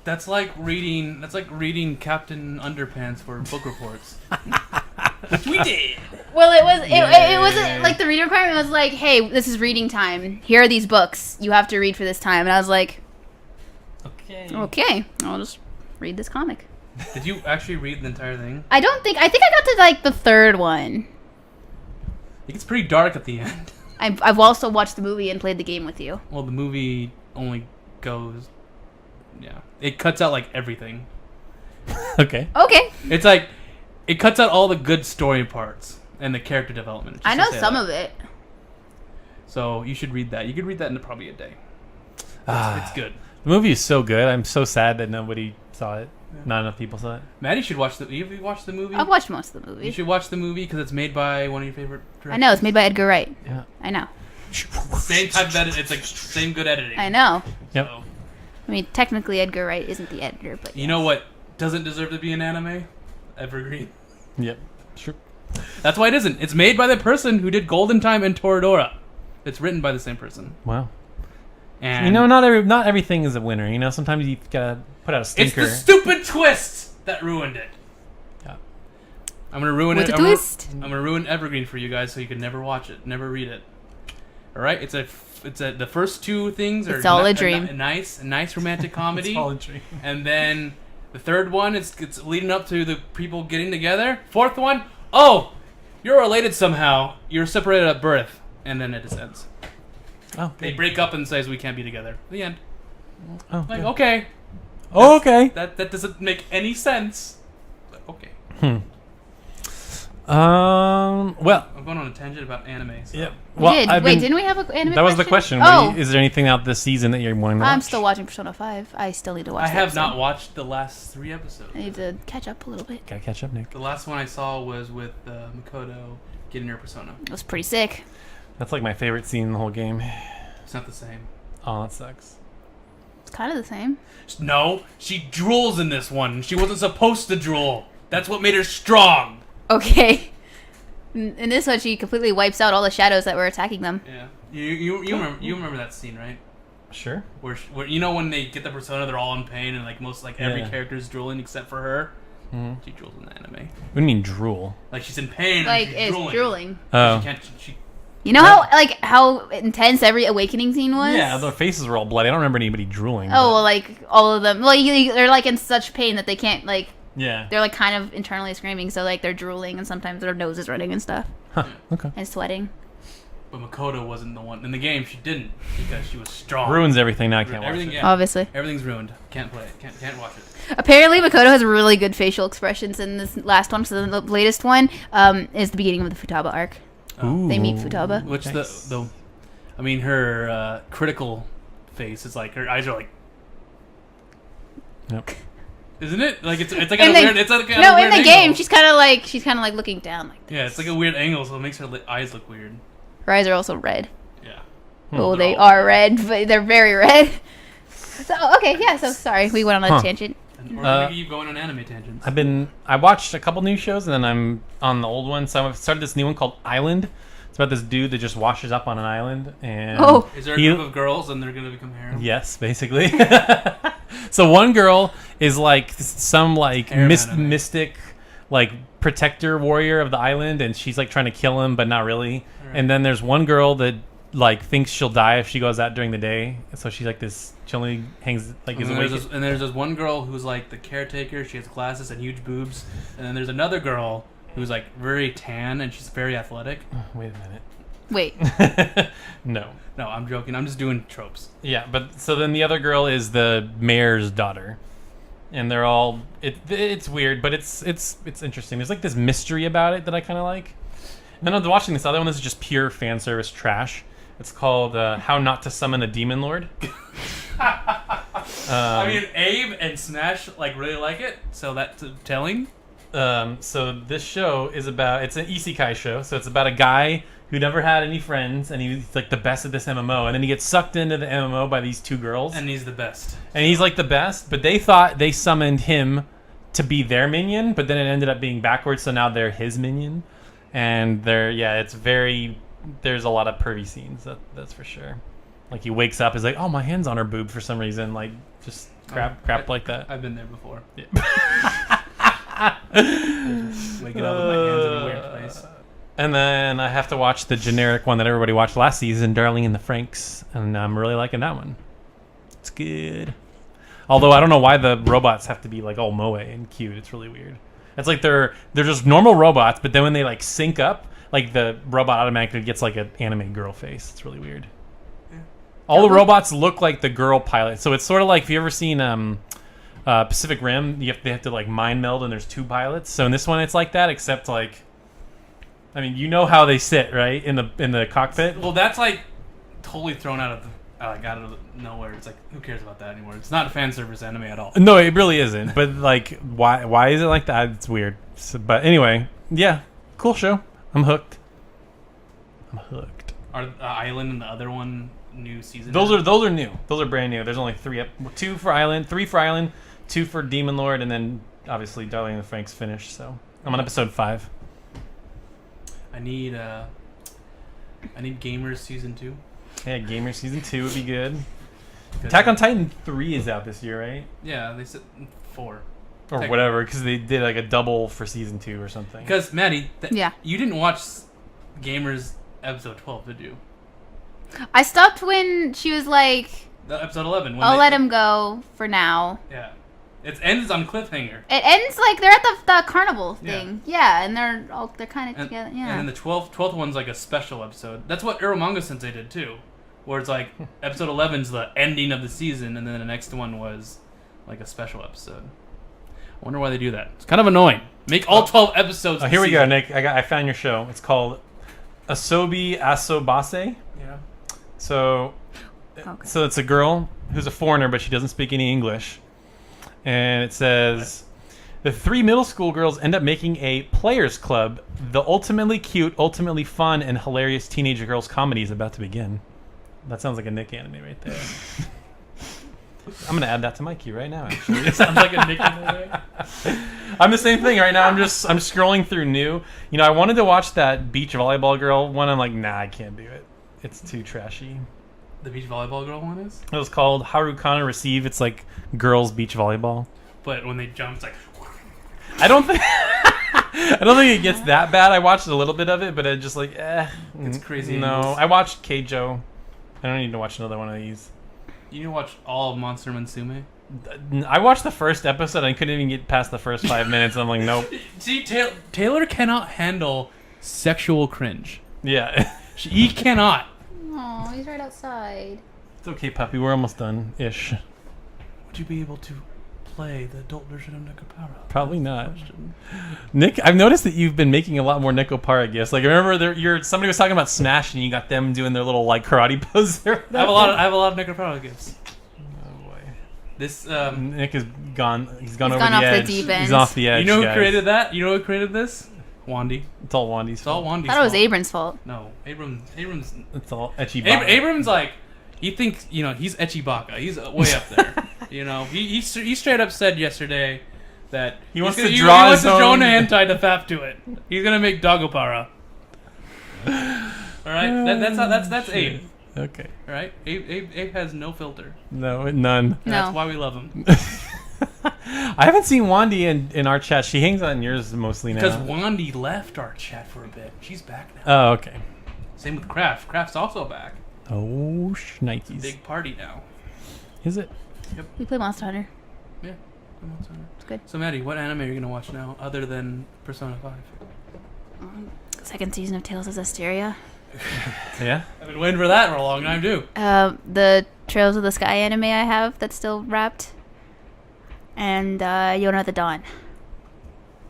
That's like reading Captain Underpants for book reports. Which we did. Well, it wasn't like the reading requirement was like, hey, this is reading time. Here are these books you have to read for this time. And I was like, okay, I'll just read this comic. Did you actually read the entire thing? I think I got to like the third one. It gets pretty dark at the end. I've also watched the movie and played the game with you. Well, the movie only goes... Yeah. It cuts out, like, everything. Okay. Okay. It's like... It cuts out all the good story parts and the character development. I know some of it. So, you should read that. You could read that in probably a day. It's good. The movie is so good. I'm so sad that nobody saw it. Yeah. Not enough people saw it. Maddie should watch the... Have you watched the movie? I've watched most of the movie. You should watch the movie because it's made by one of your favorite directors. I know. It's made by Edgar Wright. Yeah. I know. Same type of edit. It's like same good editing. I know. Yep. So, I mean, technically Edgar Wright isn't the editor, but you know what doesn't deserve to be an anime? Evergreen. Yep. Sure. That's why it isn't. It's made by the person who did Golden Time and Toradora. It's written by the same person. Wow. And You know, not everything is a winner. You know, sometimes you gotta put out a stinker. it's the stupid twist that ruined it. Yeah. I'm gonna ruin With it. a twist. I'm gonna ruin Evergreen for you guys, so you can never watch it, never read it. All right. It's the first two things are It's all a dream. a nice romantic comedy. It's all a dream. And then the third one it's leading up to the people getting together. Fourth one, oh, you're related somehow. You're separated at birth, and then it just ends. Oh, They break up and says we can't be together. The end. Oh, Like good. okay, Oh, okay. that doesn't make any sense. But okay, Well. I'm going on a tangent about anime. So. Yeah. Well, didn't we have an anime? That was the question. Oh, Is there anything out this season that you're wanting to watch? I'm still watching Persona 5. I still need to watch. I the have episode. not watched the last 3 episodes. I need to catch up a little bit. Gotta catch up, Nick. The last one I saw was with Makoto getting her persona. It was pretty sick. That's like my favorite scene in the whole game. It's not the same. Oh, that sucks. It's kind of the same. No, she drools in this one. She wasn't supposed to drool. That's what made her strong. Okay. In this one, she completely wipes out all the shadows that were attacking them. Yeah. You remember that scene, right? Sure. Where you know when they get the persona, they're all in pain, and like every character is drooling except for her. Mm-hmm. She drools in the anime. What do you mean drool? Like she's in pain. Like, and it's she's drooling. Oh. She can't. You know how intense every awakening scene was? Yeah, their faces were all bloody. I don't remember anybody drooling. Oh, well, like, all of them. Well, they're, like, in such pain that they can't, like... Yeah. They're, like, kind of internally screaming, so, like, they're drooling, and sometimes their nose is running and stuff. Huh. Okay. And sweating. But Makoto wasn't the one. In the game, she didn't, because she was strong. Ruins everything, now I can't watch it. Yeah, obviously. Everything's ruined. Can't play it. Can't watch it. Apparently, Makoto has really good facial expressions in this last one, so the latest one is the beginning of the Futaba arc. Ooh. They meet Futaba. Which Nice. I mean, her critical face is like, her eyes are like... Yep. Isn't it? Like it's like In a the- weird. It's like a No, weird in the angle. game, she's kind of like looking down like this. Yeah, it's like a weird angle, so it makes her eyes look weird. Her eyes are also red. Yeah. Oh, they are red, but they're very red. So, okay, yeah, so sorry. We went on a tangent. And we're gonna keep going on anime tangents. I watched a couple new shows, and then I'm on the old one. So I've started this new one called Island. It's about this dude that just washes up on an island, and Is there a group of girls and they're gonna become harem? yes, basically. So one girl is like some like Harem anime. mystic like protector warrior of the island, and she's like trying to kill him, but not really. Alright. And then there's one girl that like thinks she'll die if she goes out during the day, so she's like this. She only hangs like is And awake. there's this one girl who's like the caretaker. She has glasses and huge boobs. And then there's another girl who's like very tan and she's very athletic. Wait a minute. Wait. No. No, I'm joking. I'm just doing tropes. Yeah, but so then the other girl is the mayor's daughter, and they're all it's weird, but it's interesting. There's like this mystery about it that I kind of like. And then I'm watching this other one. This is just pure fan service trash. It's called How Not to Summon a Demon Lord. I mean, Abe and Smash like really like it, so that's telling. So this show is it's an isekai show, so it's about a guy who never had any friends, and he's like the best at this MMO, and then he gets sucked into the MMO by these two girls, And he's the best. and he's like the best, but they thought they summoned him to be their minion, but then it ended up being backwards, so now they're his minion, and there's a lot of pervy scenes, that's for sure. Like he wakes up, is like, oh, my hand's on her boob for some reason, like just crap like that. I've been there before. Yeah. Waking up with my hands in a weird place. And then I have to watch the generic one that everybody watched last season, Darling in the Franxx, and I'm really liking that one. It's good. Although I don't know why the robots have to be like all moe and cute. It's really weird. It's like they're just normal robots, but then when they like sync up, like the robot automatically gets like an anime girl face. It's really weird. Yeah. All the robots look like the girl pilot. So it's sort of like, if you ever seen Pacific Rim, they have to like mind meld, and there's two pilots. So in this one, it's like that, except like, I mean, you know how they sit, right, in the cockpit. Well, that's like totally thrown out of nowhere. It's like, who cares about that anymore? It's not a fan service anime at all. No, it really isn't. But like, why is it like that? It's weird. So, but anyway, yeah, cool show. I'm hooked. Are Island and the other one new season? Those are new. Those are brand new. There's only 2 for Island, 3 for Island, 2 for Demon Lord, and then obviously Darling in the Franxx finished. So I'm on episode 5. I need Gamers season 2. Yeah, Gamer season 2 would be good. Attack on Titan 3 is out this year, right? Yeah, they said 4. Or whatever, because they did like a double for season 2 or something. Because Maddie, Yeah. you didn't watch Gamers episode 12, did you? I stopped when she was like, The episode 11. I'll let him go for now. Yeah, it ends on cliffhanger. It ends like they're at the carnival Yeah. thing. Yeah, and they're kind of And, together. and Yeah. then the 12th one's like a special episode. That's what Uromanga Sensei did too, where it's like episode 11's the ending of the season, and then the next one was like a special episode. I wonder why they do that. It's kind of annoying. Make all 12 episodes. Oh, here we go, Nick. I found your show. It's called Asobi Asobase. Yeah. So it's a girl who's a foreigner, but she doesn't speak any English. And it says, the 3 middle school girls end up making a players club. The ultimately cute, ultimately fun, and hilarious teenage girls comedy is about to begin. That sounds like a Nick anime right there. I'm going to add that to my queue right now, actually. It sounds like a Nick anime. I'm the same thing right now. I'm scrolling through new. You know, I wanted to watch that beach volleyball girl one. I'm like, nah, I can't do it. It's too trashy. The beach volleyball girl one is? It was called Harukana Receive. It's like girls beach volleyball. But when they jump, it's like... I don't think it gets that bad. I watched a little bit of it, but it just like, It's crazy. No, angles. I watched Keijo. I don't need to watch another one of these. You need to watch all of Monster Musume? I watched the first episode. And I couldn't even get past the first 5 minutes. And I'm like, nope. See, Taylor cannot handle sexual cringe. Yeah. He cannot. Oh, he's right outside. It's okay, puppy. We're almost done-ish. Would you be able to play the adult version of Nekopara? Probably not. Nick, I've noticed that you've been making a lot more Nekopara gifts. Like, I remember somebody was talking about Smash, and you got them doing their little like karate pose there. I have a lot of Nekopara gifts. Oh boy. This Nick is gone. He's gone over gone the off the edge. deep end. He's off the edge. you know who guys. created that? You know who created this? Wandy. It's all Wandy's It's all fault. Wandy's I thought it was fault. Abram's fault. No, Abrams. It's all Ecchi. Abram's like, he thinks, you know, he's Ecchi Baka. He's way up there. You know, he straight up said yesterday that He wants he's to gonna- draw he wants his to draw own- an hentai to fap to it. He's gonna make Dagopara. All right, that's Abe. Okay. All right, Abe has no filter. No, none. And No. That's why we love him. I haven't seen Wandy in our chat. She hangs out in yours mostly now. Because Wandy left our chat for a bit. She's back now. Oh, okay. Same with Kraft. Kraft's also back. Oh, shnikes. Big party now. Is it? We play Monster Hunter. Yeah. It's good. So Maddie, what anime are you gonna watch now, other than Persona 5? Second season of Tales of Zestiria. Yeah. I've been waiting for that for a long time too. The Trails of the Sky anime I have that's still wrapped. And Yona the Dawn.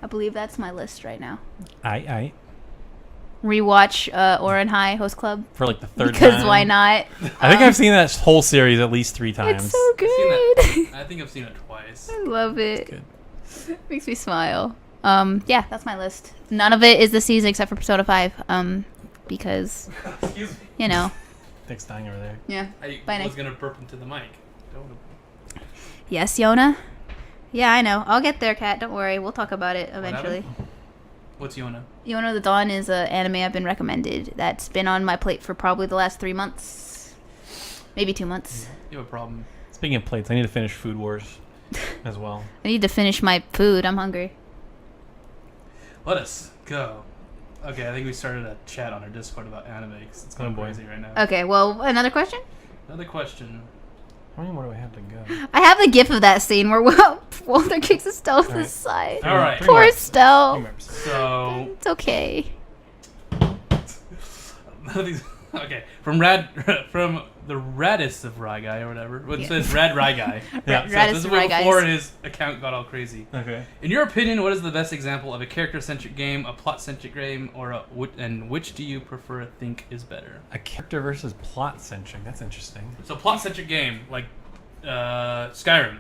I believe that's my list right now. I Rewatch Oran High Host Club. for like the third Because time. why not? I think I've seen that whole series at least 3 times. It's so I've seen good. I think I've seen it twice. I love it. Good. Makes me smile. Yeah, that's my list. None of it is this season except for Persona 5. Because, Excuse me. you know. Nick's dying over there. Yeah. I Bye, was Nick. gonna burp into the mic. Don't. Yes, Yona? Yeah, I know. I'll get there, Kat. Don't worry. We'll talk about it eventually. What's Yona? Yona the Dawn is an anime I've been recommended that's been on my plate for probably the last 3 months. Maybe 2 months. You have a problem. Speaking of plates, I need to finish Food Wars as well. I need to finish my food. I'm hungry. Let us go. Okay, I think we started a chat on our Discord about anime because it's going Oh, boy. crazy right now. Okay, well, another question? Another question. How many more do I have to go? I have the gif of that scene where Walter kicks Estelle to the Alright. side. All right. Three Poor more. Estelle. 3 more episodes. So It's okay. okay, from the raddest of Rye Guy or whatever. It Yeah. says Rad Rye Guy. Yeah. So Raddest this is of Rye before Guys. his account got all crazy. Okay. In your opinion, what is the best example of a character-centric game, a plot-centric game, or and which do you prefer think is better? A character versus plot centric. That's interesting. So plot-centric game, like Skyrim.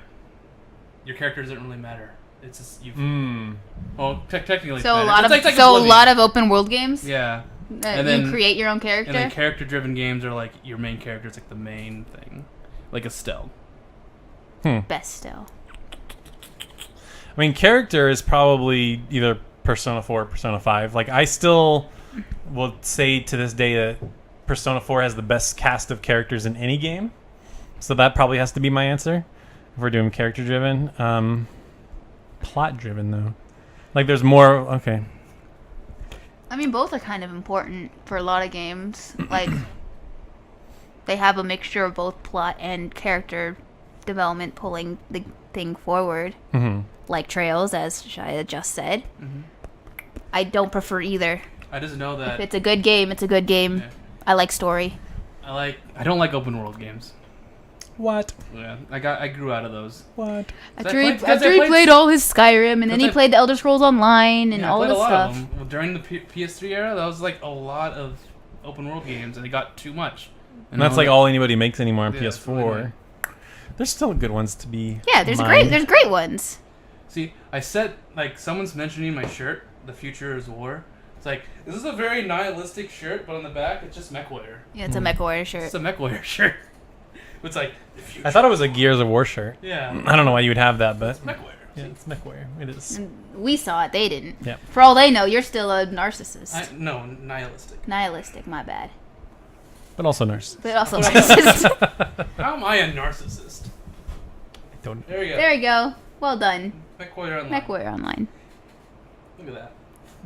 Your character doesn't really matter. It's just you've well technically. So a it lot of matters. It's like so a Oblivion. lot of open world games. Yeah. You And then- create your own character. And then character-driven games are like your main character is like the main thing, like Estelle. Best still. I mean, character is probably either Persona 4 or Persona 5. Like, I still will say to this day that Persona 4 has the best cast of characters in any game. So that probably has to be my answer if we're doing character-driven. Plot-driven, though. Like, there's more... Okay. I mean, both are kind of important for a lot of games. Like, they have a mixture of both plot and character development pulling the thing forward. Mm-hmm. Like Trails, as Shia just said. Mm-hmm. I don't prefer either. I just know If that it's a good game, it's a good game. Yeah. I like story. I don't like open world games. What? Yeah, I grew out of those. What? After I he, played- 'cause after I he played- played all his Skyrim, and then Because he I- played the Elder Scrolls Online and Yeah, all I played this a lot stuff. of them. Well, during the PS3 era, that was like a lot of open world games, and it got too much. And that's like all anybody makes anymore on Yeah, that's what I PS4. mean. There's still good ones to be. Yeah, there's mined. great ones. See, I said, like, someone's mentioning my shirt, The Future is War. It's like, this is a very nihilistic shirt, but on the back, it's just MechWarrior. Yeah, it's a MechWarrior shirt. It's a MechWarrior shirt. It's like, the future. I thought it was a Gears of War shirt. Yeah. I don't know why you would have that, but It's MechWarrior. Yeah, it's MechWarrior. It is. We saw it. They didn't. Yep. For all they know, you're still a narcissist. No, nihilistic. Nihilistic. My bad. But also nurse. But also narcissist. How am I a narcissist? Don't. There you go. There we go. Well done. MechWarrior Online. MechWarrior Online. Look at that.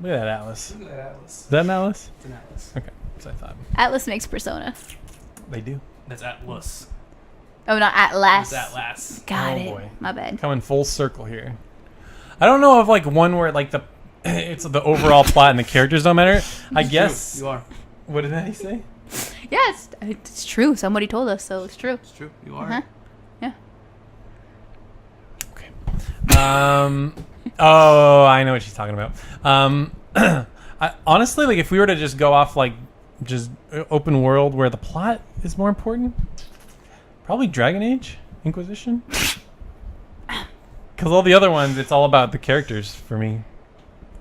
Look at that Atlas. Look at that Atlas. Is that an Atlas? It's an Atlas. Okay, so I thought. Atlas makes Persona. They do. That's Atlas. Oh, not Atlas. It's Atlas. Got Oh, it. boy. My bad. Coming full circle here. I don't know of like one where like the it's the overall plot and the characters don't matter. I guess. True. You are. What did he say? Yeah, it's true. Somebody told us, so it's true. It's true. You are. Uh-huh. Yeah. Okay. Oh, I know what she's talking about. Honestly, like if we were to just go off like just open world where the plot is more important, probably Dragon Age Inquisition. Because all the other ones, it's all about the characters for me.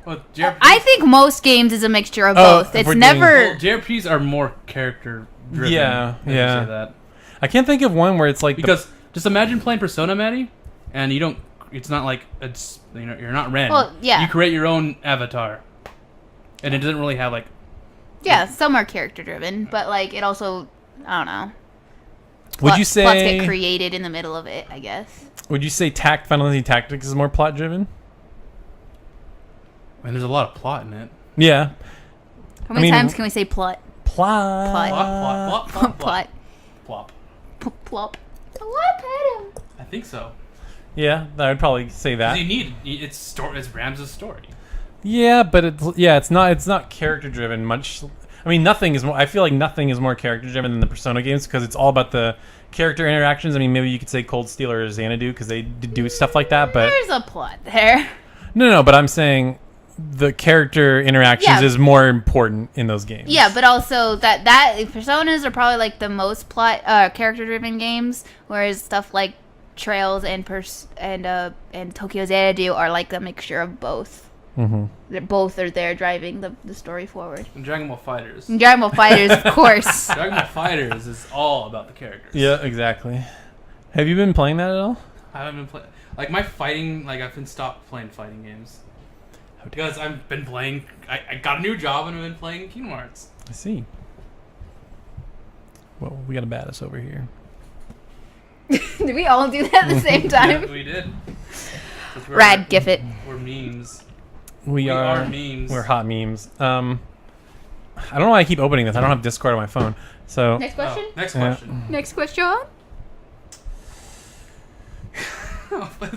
Well, JRPGs, I think most games is a mixture of Oh, both. if It's we're never. JRPGs are more character driven. Yeah, If you yeah. say that. I can't think of one where it's like Because just imagine playing Persona, Maddie, and you don't. It's not like it's you're not Ren. Well, yeah. You create your own avatar, and it doesn't really have like. Yeah, some are character driven, but like it also, I don't know. would you Plots get say created in the middle of it, I guess. Final Fantasy Tactics is more plot driven? And there's a lot of plot in it. Yeah, How many mean- times can we say plot? plot. Plot. Plot, plot, plot, plot, Plot. plop. Plop. What, Adam? I think so. Yeah, I would probably say that. You need it's story. It's Rams' story. Yeah, but it's not character driven much. I mean, nothing is more. I feel like nothing is more character driven than the Persona games because it's all about the character interactions. I mean, maybe you could say Cold Steel or Xanadu because they do stuff like that. But There's a plot there. no. But I'm saying the character interactions Yeah. is more important in those games. Yeah, but also that Personas are probably like the most plot character driven games, whereas stuff like Trails and Tokyo Xanadu are like a mixture of both. Mm-hmm. Both are there driving the story forward. And Dragon Ball Fighters. And Dragon Ball Fighters, of course. Dragon Ball Fighters is all about the characters. Yeah, exactly. Have you been playing that at all? I haven't been playing. Like my fighting, like I've been stopped playing fighting games because I've been playing. I got a new job and I've been playing Kingdom Hearts. I see. Well, we got a badass over here. Did we all do that at the same time? Yeah, we did. Rad, gif it. We're memes. We are memes. We're hot memes. I don't know why I keep opening this. I don't have Discord on my phone. So Next question? Oh, next question. Next question?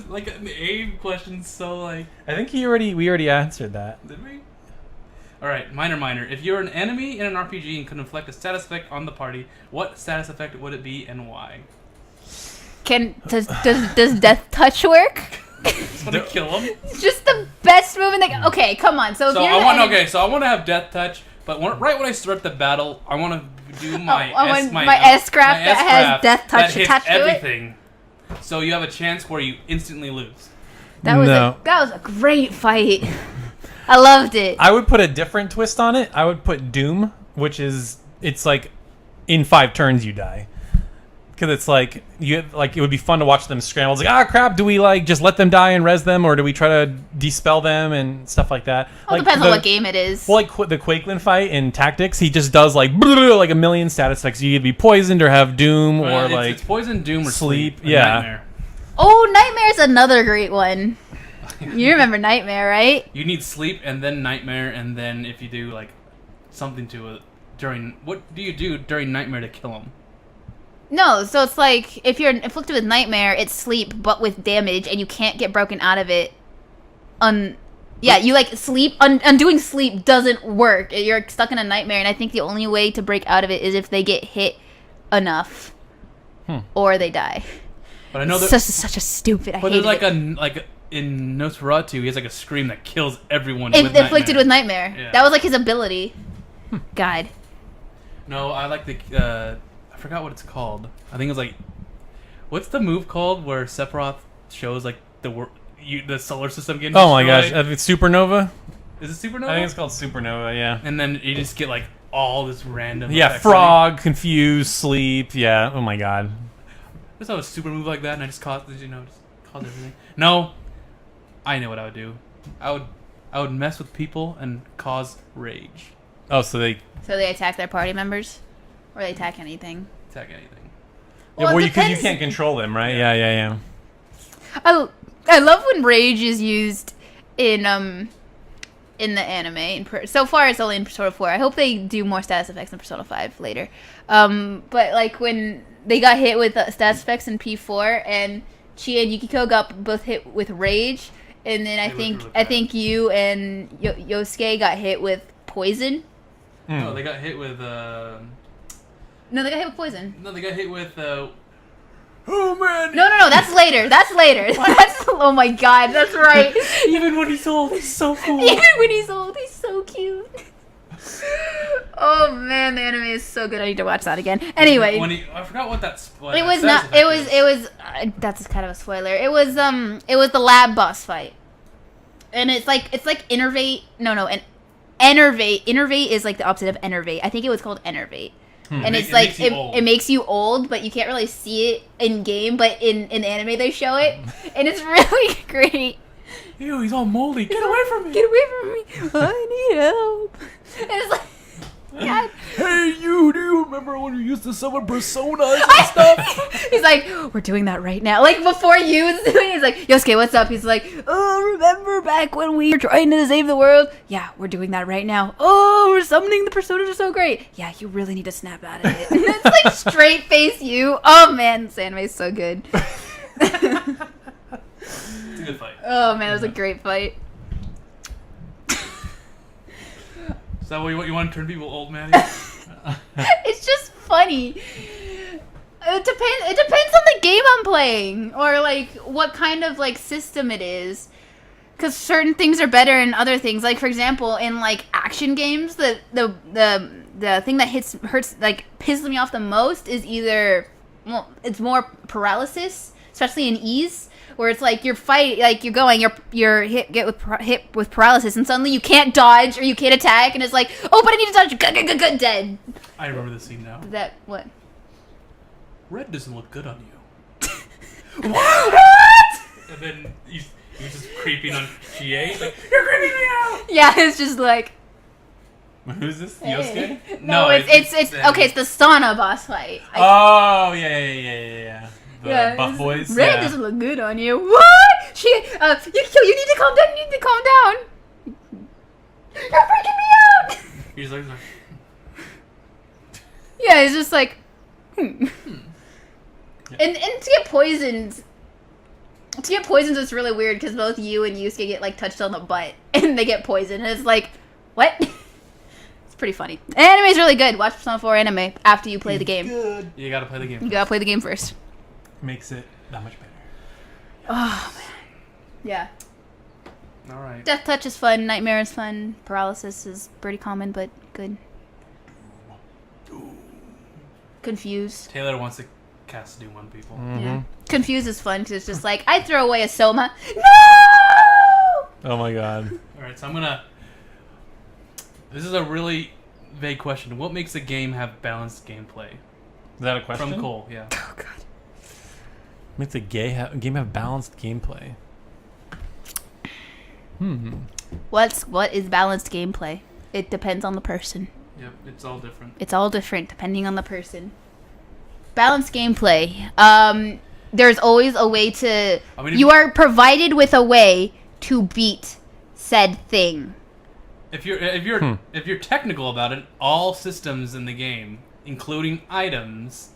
Like an Abe question, so like. I think we already answered that. Did we? Alright, minor. If you're an enemy in an RPG and could inflict a status effect on the party, what status effect would it be and why? Does death touch work? Just want to kill him? It's just the best move in the. Okay, come on. So if So you're I the want enemy- so I want to have death touch, but right when I start the battle, I want to do my my S-craft that has S-craft death touch that hits attached to it? everything. So you have a chance where you instantly lose. That was a great fight. I loved it. I would put a different twist on it. I would put Doom, which is it's like in 5 turns you die. Because it's like it would be fun to watch them scramble. It's like, crap, do we like just let them die and res them, or do we try to dispel them and stuff like that? Well, Like depends on what game it is. Well, like the Quakeland fight in Tactics, he just does like a million status effects. You could be poisoned or have Doom or it's poison, doom, or sleep. Yeah. Nightmare. Oh, Nightmare's another great one. You remember Nightmare, right? You need sleep and then nightmare, and then if you do like something to it during, what do you do during nightmare to kill him? No, so it's like if you're afflicted with Nightmare, it's sleep but with damage, and you can't get broken out of it. You like sleep. Undoing sleep doesn't work. You're stuck in a nightmare, and I think the only way to break out of it is if they get hit enough, or they die. But I know that. Such a stupid. I But hated there's it. like in Nosferatu, he has like a scream that kills everyone. And with afflicted nightmare. with Nightmare. Yeah. That was like his ability. God. No, I like the. I forgot what it's called. I think it's like. What's the move called where Sephiroth shows like the solar system getting Oh my destroyed? gosh, it's Supernova. Is it Supernova? I think it's called Supernova. Yeah. And then you just get like all this random. Yeah, effects. frog, confused, sleep. Yeah. Oh my god. I just have a super move like that, and I just caused everything. No, I know what I would do. I would mess with people and cause rage. Oh, so they attack their party members, or they attack anything. Attack anything. Well, it because you depends. can't control them, right? Yeah. I love when rage is used in the anime. So far, it's only in Persona 4. I hope they do more status effects in Persona 5 later. But like when they got hit with status effects in P4, and Chie and Yukiko got both hit with rage, and then I think you and Yosuke got hit with poison. No, they got hit with. No, they got hit with poison. No, they got hit with. Oh man! No, that's later. That's oh my god, that's right. Even when he's old, he's so cool. Even when he's old, he's so cute. Oh man, the anime is so good. I need to watch that again. Anyway, I forgot what that's. It was not. It was. That's kind of a spoiler. It was the lab boss fight, and it's like innervate. And enervate. Innervate is like the opposite of enervate. I think it was called enervate. And it's like it makes you old, but you can't really see it in game. But in anime they show it, and it's really great. Ew, he's all moldy. Get away from me! Get away from me! I need help. And it's like, God. Hey, you! Do you remember when you used to summon personas and stuff? He's like, we're doing that right now. Like before you was doing it, he's like, Yosuke, what's up? He's like, oh, remember back when we were trying to save the world? Yeah, we're doing that right now. Oh, we're summoning the personas are so great. Yeah, you really need to snap out of it. And it's like straight face you. Oh man, this anime is so good. It's a good fight. Oh man, it was a great fight. Is that what you want to turn people old, Maddie? It's just funny. It depends on the game I'm playing, or like what kind of like system it is. Because certain things are better than other things. Like for example, in like action games, the thing that hurts like pisses me off the most is either it's more paralysis, especially in Ease. Where it's like you're hit with paralysis, and suddenly you can't dodge or you can't attack, and it's like, oh, but I need to dodge, good, dead. I remember this scene now. That what? Red doesn't look good on you. What? And then he's just creeping on Chie. Like, you're creeping me out. Yeah, it's just like. Who's this? Yosuke? No, it's okay. It's the sauna boss fight. Oh yeah. The buff boys. Red doesn't look good on you. What? You need to calm down. You need to calm down. You're freaking me out. He's like. Yeah, it's just like. And to get poisoned. It's really weird because both you and Yusuke get like touched on the butt and they get poisoned, and it's like, what? It's pretty funny. Anime's really good. Watch Persona 4 anime after you play the game. Good. You gotta play the game. You gotta play the game first. Makes it that much better. Oh man. Yeah. All right. Death Touch is fun. Nightmare is fun. Paralysis is pretty common, but good. Confused. Taylor wants to cast Doom on people. Mm-hmm. Yeah. Confused is fun because it's just like, I throw away a Soma. No! Oh my god. All right, so I'm gonna. This is a really vague question. What makes a game have balanced gameplay? Is that a question? From Cole, yeah. Oh god. Makes a game have balanced gameplay. What is balanced gameplay? It depends on the person. Yep, it's all different. It's all different depending on the person. Balanced gameplay. There's always a way to. You are provided with a way to beat said thing. If you're technical about it, all systems in the game, including items,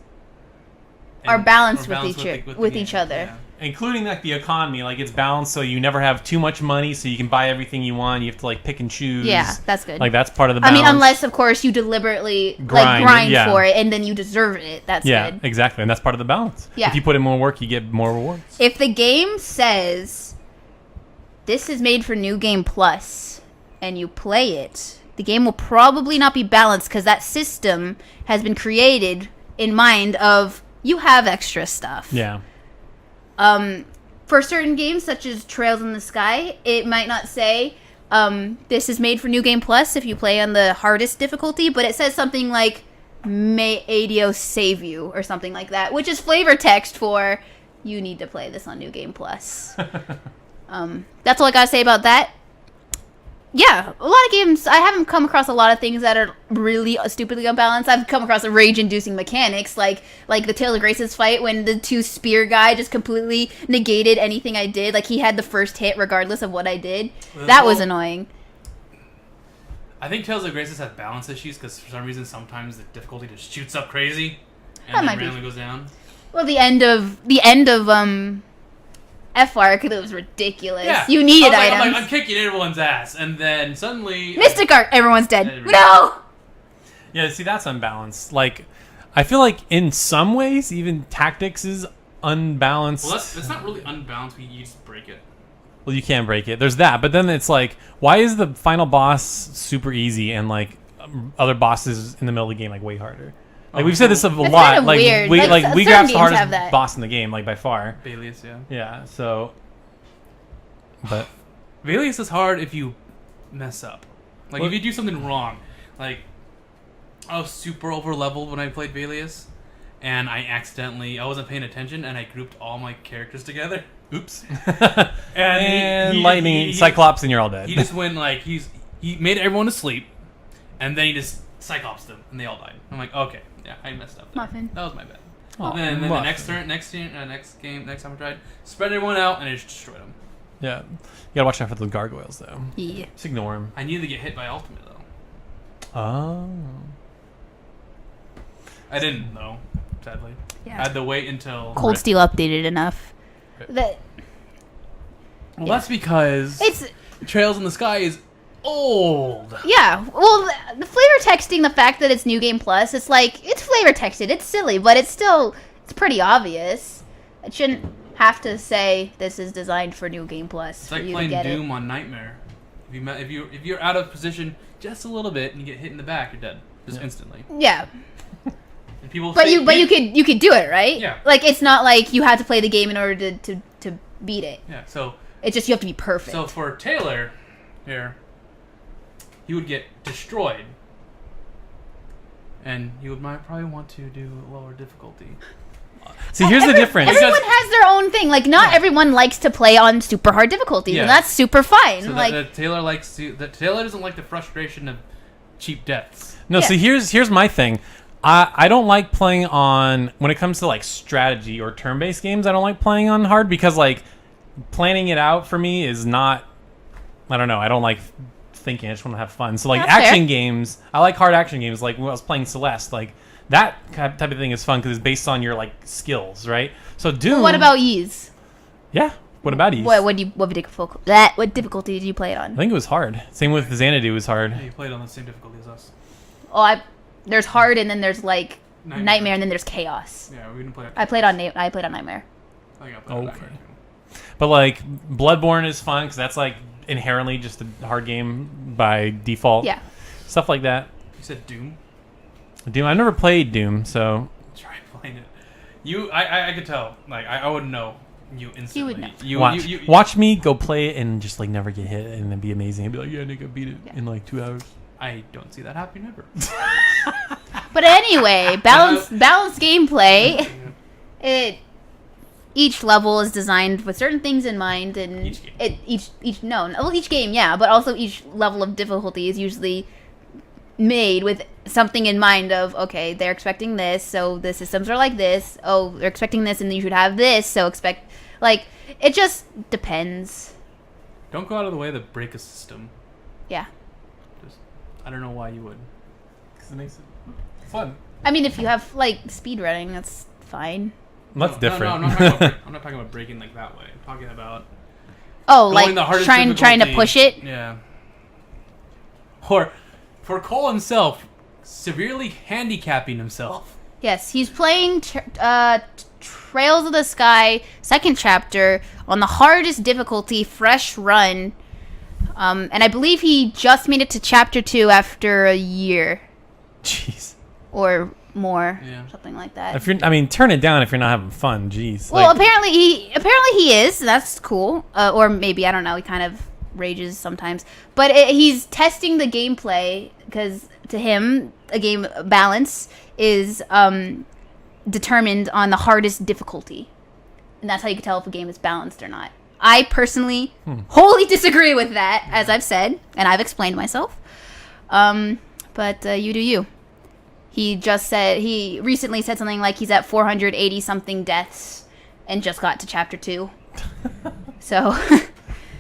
are balanced with with each other. Yeah. Including like the economy, like it's balanced so you never have too much money, so you can buy everything you want. You have to like pick and choose. Yeah, that's good. Like that's part of the balance. I mean, unless of course you deliberately grind for it and then you deserve it. That's good. Yeah, exactly, and that's part of the balance. Yeah. If you put in more work, you get more rewards. If the game says this is made for New Game Plus and you play it, the game will probably not be balanced because that system has been created in mind of you have extra stuff. Yeah. For certain games such as Trails in the Sky, it might not say this is made for New Game Plus if you play on the hardest difficulty, but it says something like may Adios save you or something like that, which is flavor text for you need to play this on New Game Plus. That's all I gotta say about that. Yeah, a lot of games. I haven't come across a lot of things that are really stupidly unbalanced. I've come across rage-inducing mechanics, like the Taylor Grace's fight when the 2 spear guy just completely negated anything I did. Like he had the first hit regardless of what I did. That was annoying. I think Tales of Graces have balance issues because for some reason sometimes the difficulty just shoots up crazy and then randomly goes down. Well, the end of F arc, it was ridiculous. Yeah. You needed items. I'm like, I'm kicking everyone's ass, and then suddenly Mystic Arc, everyone's dead. No. Yeah, see, that's unbalanced. Like, I feel like in some ways, even tactics is unbalanced. Well, that's not really unbalanced. You just break it. Well, you can break it. There's that, but then it's like, why is the final boss super easy and like other bosses in the middle of the game like way harder? Like we've said this a lot. Kind of like weird. we Like, we certain grabbed the games have hardest that. boss in the game, like by far. Balius, yeah. Yeah. So, but Balius is hard if you mess up. Like Well- if you do something wrong. Like I was super over leveled when I played Balius, and I wasn't paying attention, and I grouped all my characters together. oops. And, lightning, Cyclops, and you're all dead. He just went like he made everyone asleep, and then he just Cyclops them, and they all died. I'm like, okay, yeah, I messed up. There. Muffin. That was my bad. Oh, And then the Muffin. next time I tried, spread everyone out, and I just destroyed them. Yeah, you gotta watch out for the gargoyles though. Yeah. Just ignore them. I needed to get hit by ultimate though. Oh. I didn't though, sadly. Yeah. I had to wait until. Cold Steel updated enough. That Well, that's because it's Trails in the Sky is old. yeah. Well, the flavor texting, the fact that it's New Game Plus, it's like it's flavor texted. It's silly, but it's pretty obvious. It shouldn't have to say this is designed for New Game Plus It's for like you to playing get Doom it. on Nightmare. If you're out of position just a little bit and you get hit in the back, you're dead just instantly. Yeah, And people. but say- you could do it, right? Yeah. Like it's not like you have to play the game in order to beat it. Yeah. So It's just you have to be perfect. So for Taylor, here, he would get destroyed, and he would probably want to do lower difficulty. See, here's the difference. Everyone has their own thing. Like, not everyone likes to play on super hard difficulties, Yeah. and that's super fine. So like, that Taylor doesn't like the frustration of cheap deaths. No, Yeah. see, here's my thing. I don't like playing on when it comes to like strategy or turn-based games. I don't like playing on hard because like planning it out for me is not. I don't know. I don't like thinking. I just want to have fun. So like That's action fair. games, I like hard action games. Like when I was playing Celeste, like that type of thing is fun because it's based on your like skills, right? So Doom. what about ease? Yeah. What about ease? What difficulty did you play it I on? think it was hard. Same with Xanadu was hard. Yeah, he played on the same difficulty as us. Oh, there's hard, and then there's like Nightmare. Nightmare, and then there's chaos. Yeah, we didn't play. I played on Nightmare. I think I played on Okay. Nightmare, too. But like Bloodborne is fun because that's like inherently just a hard game by default. Yeah. Stuff like that. You said Doom. Doom. I've never played Doom, so Try playing it. I could tell. Like I would know you instantly. You would know. watch me go play it and just like never get hit and then be amazing and be like, yeah, Nick, I beat it in like 2 hours. I don't see that happening ever. But anyway, balanced gameplay. Each level is designed with certain things in mind, and Each game. each game, yeah, but also each level of difficulty is usually made with something in mind of, okay, they're expecting this, so the systems are like this. Oh, they're expecting this, and you should have this, so expect, like, it just depends. Don't go out of the way to break a system. Yeah. Just, I don't know why you would. Because it makes it fun. I mean, if you have, like, speedrunning, that's fine. That's different. No, I'm not talking about breaking like that way. I'm talking about Oh, going the like, hardest trying to difficulty. push it? Yeah. Or for Cole himself, severely handicapping himself. Yes, he's playing Trails of the Sky, second chapter, on the hardest difficulty, fresh run. And I believe he just made it to chapter 2 after a year Jeez. or more, Yeah. something like that. Turn it down if you're not having fun. Jeez. Well, Like, apparently he is. That's cool. Or maybe, I don't know. He kind of rages sometimes. But he's testing the gameplay because to him, a game balance is determined on the hardest difficulty, and that's how you can tell if a game is balanced or not. I personally wholly disagree with that, as I've said, and I've explained myself. But you do you. He recently said something like he's at 480 something deaths and just got to chapter 2. So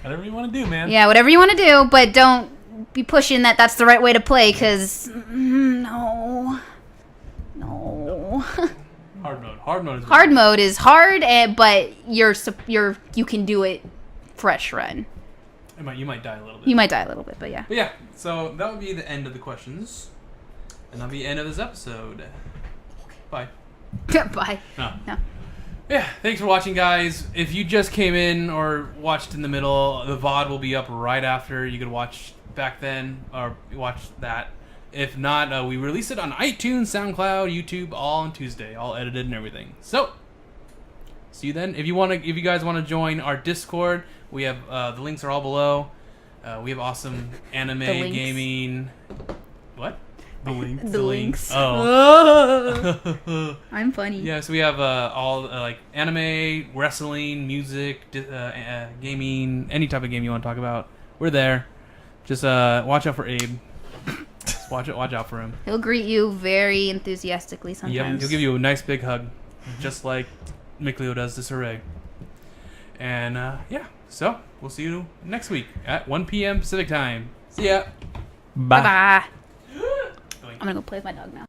Whatever you want to do, man. yeah, whatever you want to do, but don't be pushing that's the right way to play, because no. Hard Hard mode mode is is hard, but you can do it fresh run. You might die a little bit. You might die a little bit, but yeah. But yeah, so that would be the end of the questions. And that'll be the end of this episode. Bye. Bye. No. No. Yeah, thanks for watching, guys. If you just came in or watched in the middle, the VOD will be up right after. You could watch back then or watch that. If not, we release it on iTunes, SoundCloud, YouTube, all on Tuesday, all edited and everything. So, see you then. If you guys want to join our Discord, we have the links are all below. We have awesome anime, gaming. What? The links. The links. Oh. I'm funny. Yeah, so we have all like anime, wrestling, music, gaming, any type of game you want to talk about. We're there. Just watch out for Abe. Just watch out for him. He'll greet you very enthusiastically sometimes. Yep, he'll give you a nice big hug, just like Mikleo does to Saray. And yeah, so we'll see you next week at 1 p.m. Pacific time. See ya. Bye. Bye-bye. I'm gonna go play with my dog now.